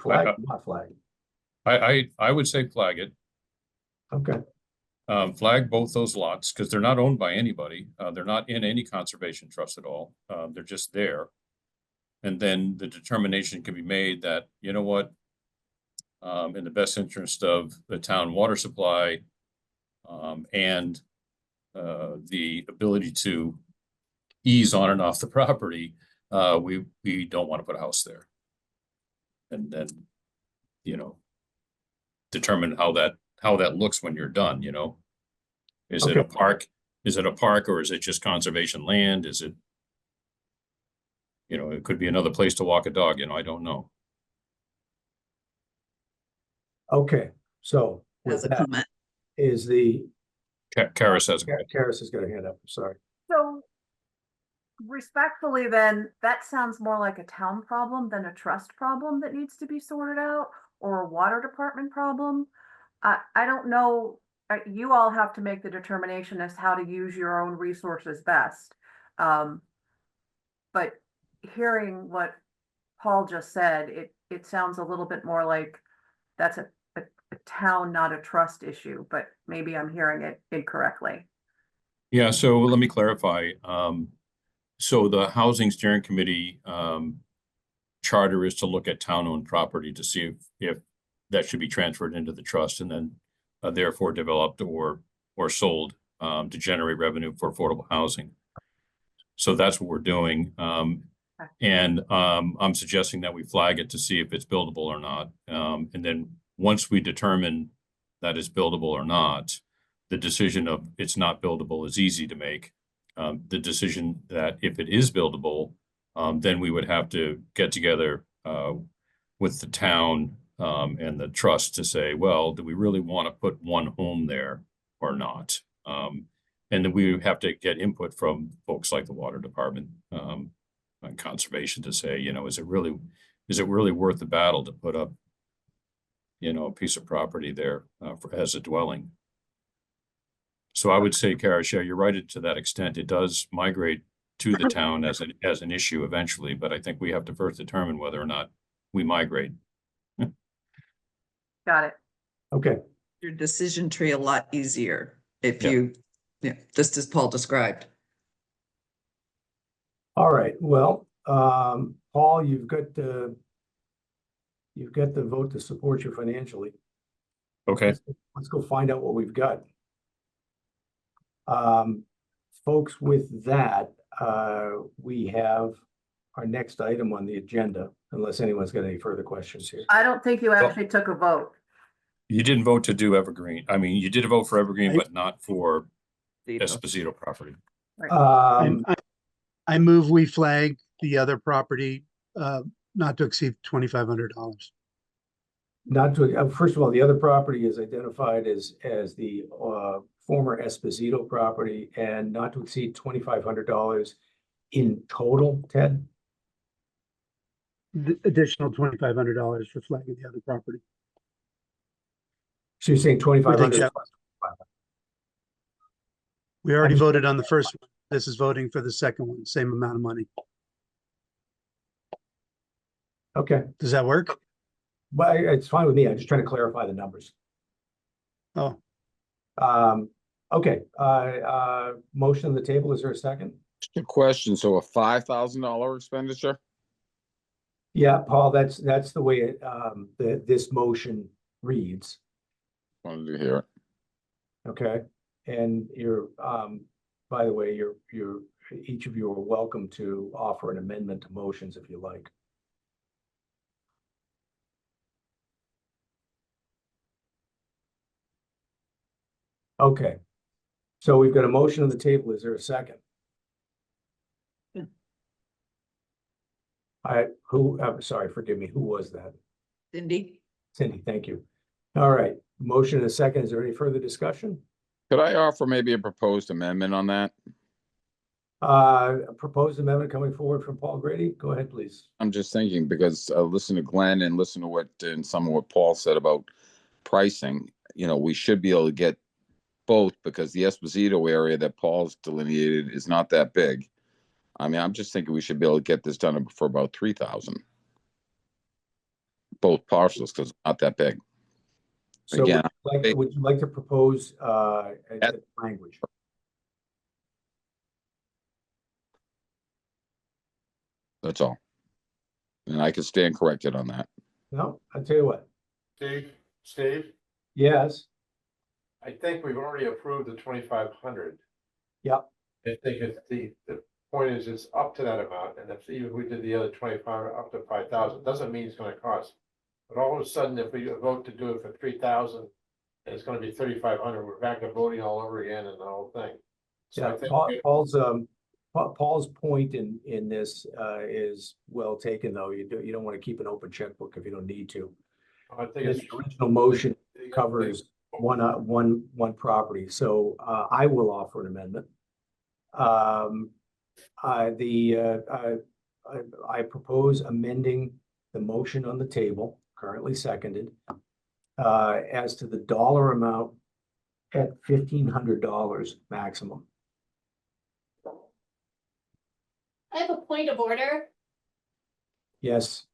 flag, or not flag? I would say flag it. Okay, Flag both those lots, because they're not owned by anybody. They're not in any conservation trust at all. They're just there. And then the determination can be made that, you know what? In the best interest of the town water supply, and the ability to ease on and off the property, we don't want to put a house there. And then, you know, determine how that looks when you're done, you know? Is it a Okay. park? Is it a park, or is it just conservation land? Is it, you know, it could be another place to walk a dog, you know, I don't know. okay, so As with a that comment. is the, Kara says, Karis has got a hand up, sorry. So respectfully, then, that sounds more like a town problem than a trust problem that needs to be sorted out, or a water department problem. I don't know, you all have to make the determination as how to use your own resources best. But hearing what Paul just said, it sounds a little bit more like that's a town, not a trust issue, but maybe I'm hearing it incorrectly. yeah, so let me clarify. So the Housing Steering Committee, charter is to look at town-owned property to see if that should be transferred into the trust and then therefore developed or sold to generate revenue for affordable housing. So that's what we're doing. And I'm suggesting that we flag it to see if it's buildable or not. And then once we determine that it's buildable or not, the decision of it's not buildable is easy to make. The decision that if it is buildable, then we would have to get together with the town and the trust to say, well, do we really want to put one home there or not? And then we would have to get input from folks like the water department and conservation to say, you know, is it really worth the battle to put up, you know, a piece of property there as a dwelling? So I would say, Kara, yeah, you're right to that extent. It does migrate to the town as an issue eventually, but I think we have to first determine whether or not we migrate. Got it. Okay, Your decision tree a lot easier if Yeah. you, yeah, just as Paul described. all right, well, Paul, you've got the vote to support you financially. Okay, Let's go find out what we've got. Folks, with that, we have our next item on the agenda, unless anyone's got any further questions here. I don't think you actually took a vote. you didn't vote to do Evergreen. I mean, you did vote for Evergreen, but not for Esposito property. I move we flag the other property, not to exceed $2,500. Not to, first of all, the other property is identified as the former Esposito property and not to exceed $2,500 in total, Ted? The additional $2,500 for flagging the other property. So you're saying 2,500? that. We already voted on the first one. This is voting for the second one, same amount of money. Okay, Does that work? but it's fine with me. I'm just trying to clarify the numbers. Oh, Okay, motion on the table. Is there a second? Just a question, so a $5,000 expenditure? Yeah, Paul, that's the way it, this motion reads, Wanted to hear it. okay? And you're, by the way, you're, each of you are welcome to offer an amendment to motions if you like. Okay, so we've got a motion on the table. Is there a second? Yeah. Sorry, forgive me. Who was that? Cindy? Cindy, thank you. All right, motion and a second. Is there any further discussion? Could I offer maybe a proposed amendment on that? A proposed amendment coming forward from Paul Grady. Go ahead, please. I'm just thinking because listen to Glenn and listen to what and some of what Paul said about pricing. You know, we should be able to get both because the Esposito area that Paul's delineated is not that big. I mean, I'm just thinking we should be able to get this done for about 3,000. Both parcels, because it's not that big. So Again, would you like to propose, language? That's all. And I can stand corrected on that. No, I'll tell you what, Steve, yes, I think we've already approved the 2,500. yep, I think it's the point is it's up to that amount, and if even we did the other 25 up to 5,000, doesn't mean it's gonna cost. But all of a sudden, if we vote to do it for 3,000, and it's gonna be 3,500, we're back to voting all over again and the whole thing. So I yeah, think Paul's point in this, is well taken, though. You don't want to keep an open checkbook if you don't need to. I think This it's original motion covers one property, so, I will offer an amendment. I propose amending the motion on the table, currently seconded, as to the dollar amount at $1,500 maximum. I have a point of order. Yes.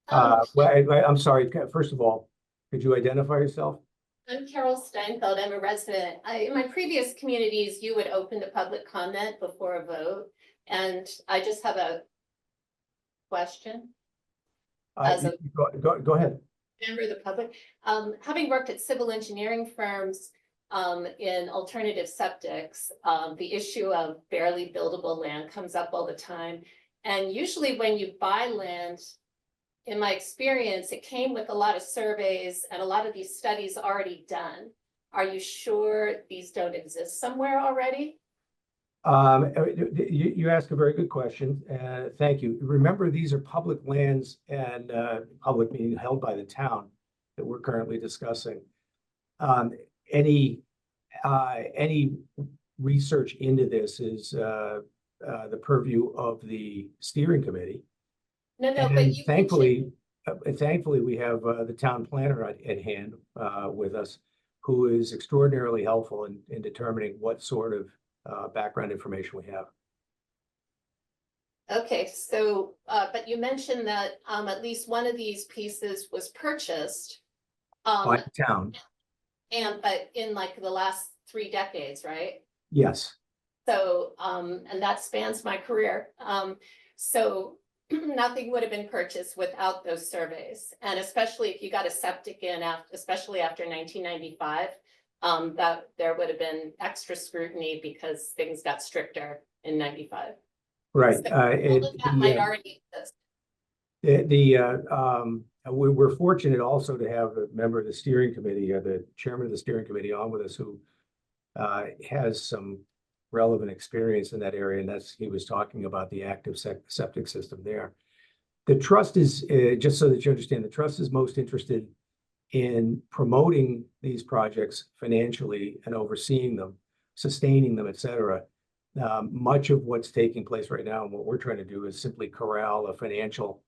Um, I'm sorry, first of all, could you identify yourself? I'm Carol Steinfeld. I'm a resident. In my previous communities, you would open to public comment before a vote. And I just have a question. As a Go ahead. member of the public, having worked at civil engineering firms, in alternative septics, the issue of barely buildable land comes up all the time. And usually when you buy land, in my experience, it came with a lot of surveys and a lot of these studies already done. Are you sure these don't exist somewhere already? You ask a very good question. Thank you. Remember, these are public lands and public meaning held by the town that we're currently discussing. Any research into this is the purview of the steering committee. No, And but you thankfully, we have the town planner at hand with us, who is extraordinarily helpful in determining what sort of background information we have. Okay, so, but you mentioned that at least one of these pieces was purchased. By the town, But in like the last 3 decades, right? yes. So, and that spans my career. So nothing would have been purchased without those surveys. And especially if you got a septic in, especially after 1995, that there would have been extra scrutiny because things got stricter in 95. Right. So all of that might already exist. We're fortunate also to have a member of the steering committee, the chairman of the steering committee on with us, who has some relevant experience in that area, and he was talking about the active septic system there. The trust is, just so that you understand, the trust is most interested in promoting these projects financially and overseeing them, sustaining them, et cetera. Much of what's taking place right now and what we're trying to do is simply corral a financial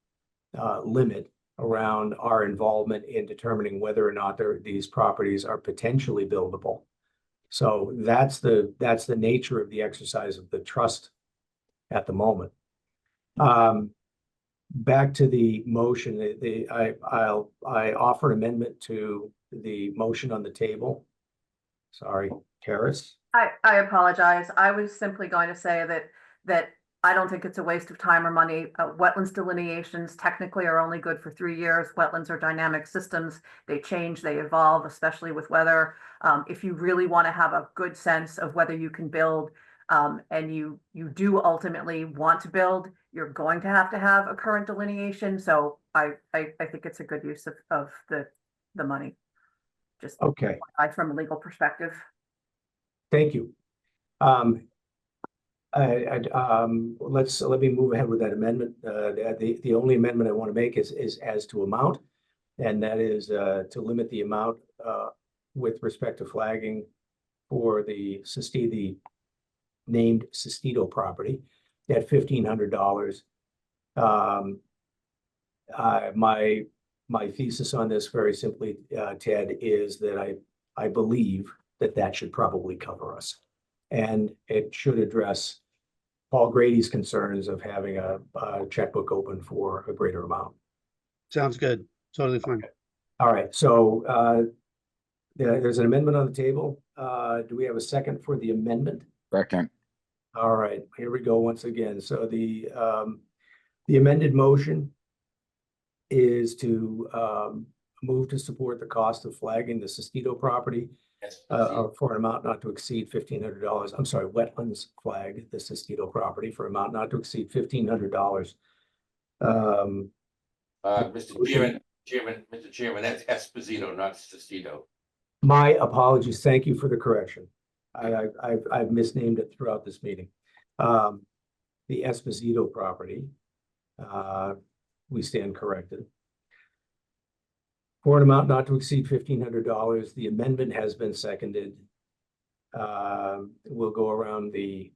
limit around our involvement in determining whether or not these properties are potentially buildable. So that's the nature of the exercise of the trust at the moment. Back to the motion, I offer an amendment to the motion on the table. Sorry, Karis. I apologize. I was simply going to say that I don't think it's a waste of time or money. Wetlands delineations technically are only good for 3 years. Wetlands are dynamic systems. They change, they evolve, especially with weather. If you really want to have a good sense of whether you can build, and you do ultimately want to build, you're going to have a current delineation. So I think it's a good use of the money. Just Okay, from a legal perspective. thank you. Let me move ahead with that amendment. The only amendment I want to make is as to amount, and that is to limit the amount with respect to flagging for the named Sestito property at $1,500. My thesis on this, very simply, Ted, is that I believe that should probably cover us, and it should address Paul Grady's concerns of having a checkbook open for a greater amount. Sounds good. Totally fine. All right, so there's an amendment on the table. Do we have a second for the amendment? Second, All right, here we go once again. So the amended motion is to move to support the cost of flagging the Sestito property for an amount not to exceed $1,500. I'm sorry, wetlands flag the Sestito property for an amount not to exceed $1,500. Mr. Chairman, that's Esposito, not Sestito. My apologies. Thank you for the correction. I've misnamed it throughout this meeting. The Esposito property, we stand corrected. For an amount not to exceed $1,500, the amendment has been seconded. We'll go around the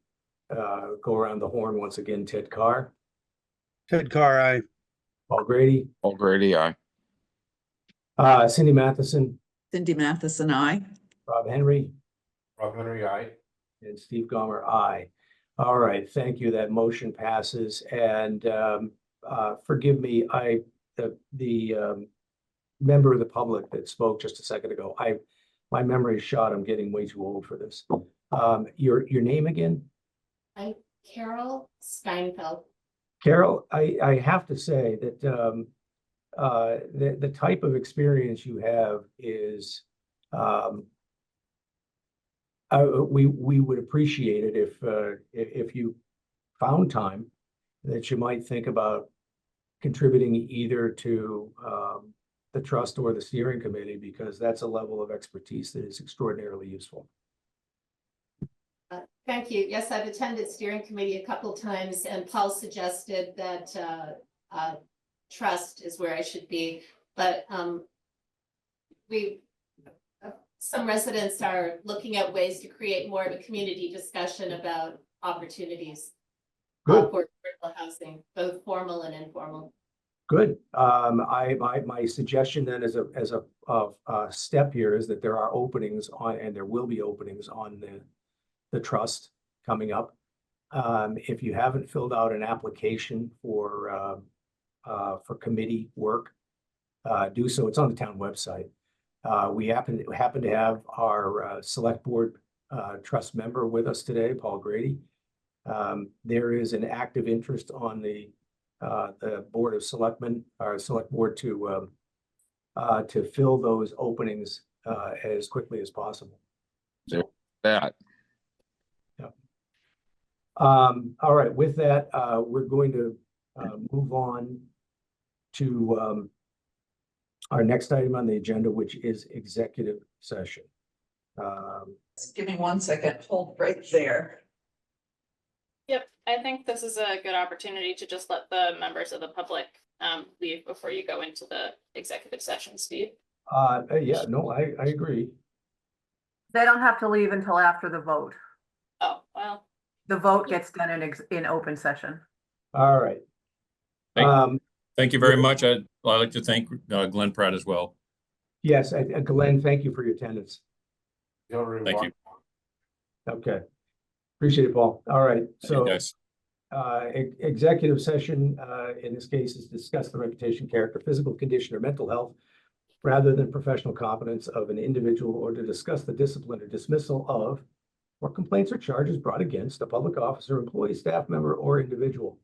horn once again. Ted Carr, Ted Carr, aye. Paul Grady, Paul Grady, aye. Cindy Matheson, Cindy Matheson, aye. Rob Henry, Rob Henry, aye. and Steve Gomer, aye. All right, thank you. That motion passes. And forgive me, the member of the public that spoke just a second ago, my memory is shot. I'm getting way too old for this. Your name again? I'm Carol Steinfeld. Carol, I have to say that the type of experience you have is we would appreciate it if you found time that you might think about contributing either to the trust or the steering committee, because that's a level of expertise that is extraordinarily useful. Thank you. Yes, I've attended steering committee a couple times, and Paul suggested that trust is where I should be. But some residents are looking at ways to create more of a community discussion about opportunities Good. for affordable housing, both formal and informal. Good. My suggestion then as a step here is that there are openings on, and there will be openings on the trust coming up. If you haven't filled out an application for committee work, do so. It's on the town website. We happen to have our select board trust member with us today, Paul Grady. There is an active interest on the Board of Selectmen, our select board, to fill those openings as quickly as possible. That, All right, with that, we're going to move on to our next item on the agenda, which is executive session. Give me 1 second. Hold right there. Yep, I think this is a good opportunity to just let the members of the public leave before you go into the executive session, Steve. Yeah, no, I agree. They don't have to leave until after the vote. Oh, well, The vote gets done in open session. All right. Thank you very much. I'd like to thank Glenn Pratt as well. Yes, Glenn, thank you for your attendance. Thank you. Okay. Appreciate it, Paul. All right, Thank you, so guys. executive session in this case is discuss the reputation, character, physical condition, or mental health rather than professional competence of an individual, or to discuss the discipline or dismissal of or complaints or charges brought against a public officer, employee, staff member, or individual.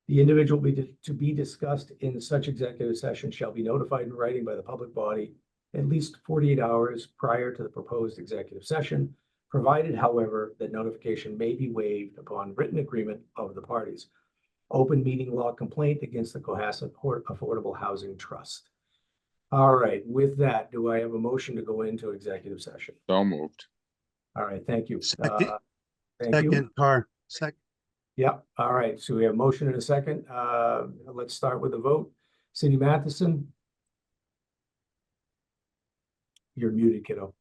The individual to be discussed in such executive session shall be notified in writing by the public body at least 48 hours prior to the proposed executive session, provided, however, that notification may be waived upon written agreement of the parties. Open meeting law complaint against the Cohasset Affordable Housing Trust. All right, with that, do I have a motion to go into executive session? so moved. All right, thank you. Second. Thank you. Second, Carr. Second. Yeah, all right, so we have a motion and a second. Let's start with the vote. Cindy Matheson. You're muted, kiddo.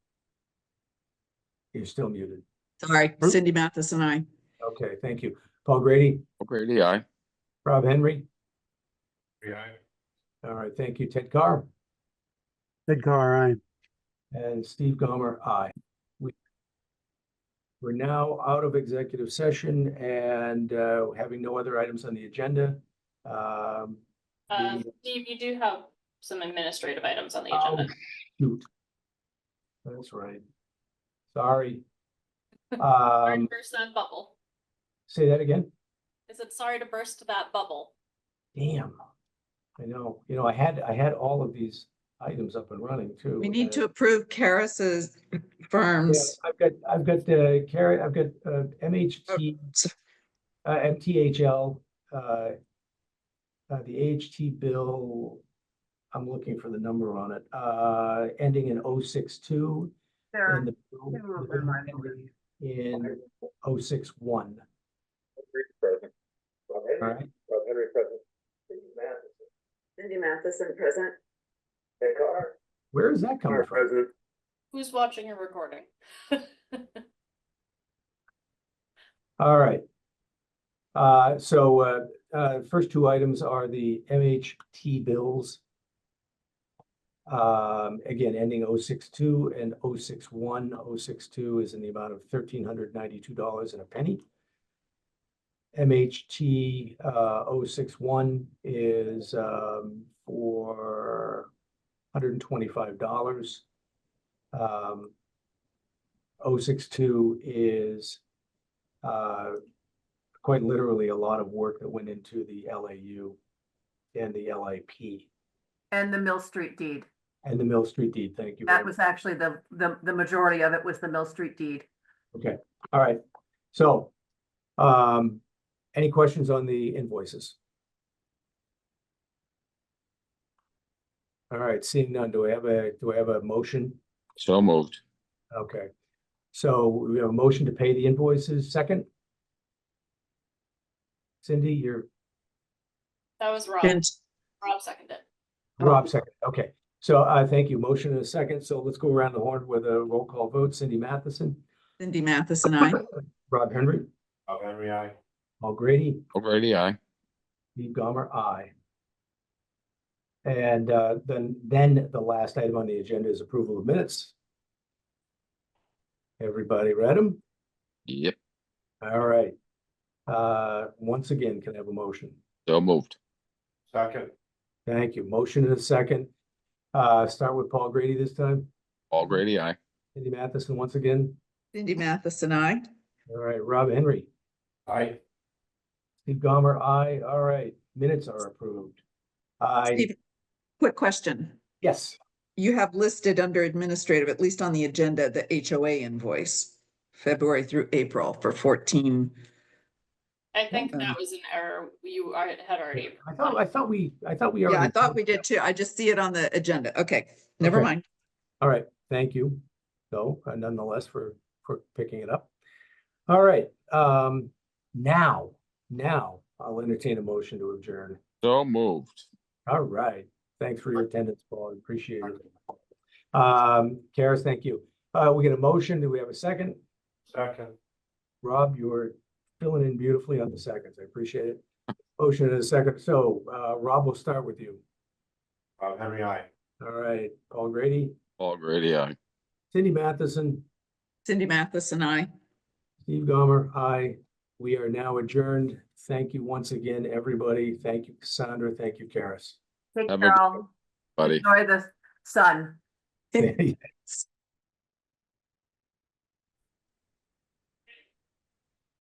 You're still muted. Sorry, Cindy Matheson, aye. Okay, thank you. Paul Grady, Paul Grady, aye. Rob Henry. Yeah. All right, thank you. Ted Carr Ted Carr, aye. and Steve Gomer, aye. We're now out of executive session and having no other items on the agenda. The- Steve, you do have some administrative items on the Oh, agenda. shoot. That's right. Sorry. Sorry to burst that bubble. Say that again? I said, sorry to burst that bubble. Damn. I know, I had all of these items up and running too. We need to approve Karis's Yeah, firms. I've got Carrie, I've got MHT, MTHL, the AHT bill. I'm looking for the number on it, ending in 062. There And are the two bill of them, I believe. ending in 061. All right. Cindy Matheson present. Where is that coming from? Who's watching a recording? All right. First two items are the MHT bills. Again, ending 062 and 061. 062 is in the amount of $1,392 and a penny. MHT 061 is for $125. 062 is quite literally a lot of work that went into the LAU and the LIP And the Mill Street deed. and the Mill Street deed. Thank you. That very was actually the majority of it was the Mill Street deed. Okay, all right. So, any questions on the invoices? All right, seeing none, do I have a motion? So moved. Okay, so we have a motion to pay the invoices. Second? Cindy, you're, That was Rob. And Rob seconded. Rob second. Okay, so thank you. Motion and a second. So let's go around the horn with a roll call vote. Cindy Matheson, Cindy Matheson, I. Rob Henry, Bob Henry, aye. Paul Grady, Already, aye. Steve Gomer, aye. And then the last item on the agenda is approval of minutes. Everybody read them? Yep. All right. Once again, can I have a motion? So moved. Second, Thank you. Motion and a second. Start with Paul Grady this time. Already, aye. Cindy Matheson once again. Cindy Matheson, I. All right, Rob Henry, aye. Steve Gomer, aye. All right, minutes are approved. Steve, quick question. Yes, You have listed under administrative, at least on the agenda, the HOA invoice, February through April for 14. I think that was an error. Had already. I thought we Yeah, I already. thought we did too. I just see it on the agenda. Okay, never Okay. mind. All right, thank you. So nonetheless for picking it up. All right, now I'll entertain a motion to adjourn. So moved. All right, thanks for your attendance, Paul. I appreciate it. Karis, thank you. We get a motion. Do we have a second? Second, Rob, you're filling in beautifully on the seconds. I appreciate it. Motion in a second. So, Rob, we'll start with you. Bob Henry, aye. All right, Paul Grady, Already, aye. Cindy Matheson, Cindy Matheson, I. Steve Gomer, aye. We are now adjourned. Thank you once again, everybody. Thank you, Cassandra. Thank you, Karis. Take Have a care good- all. Buddy. Enjoy the sun. Yeah.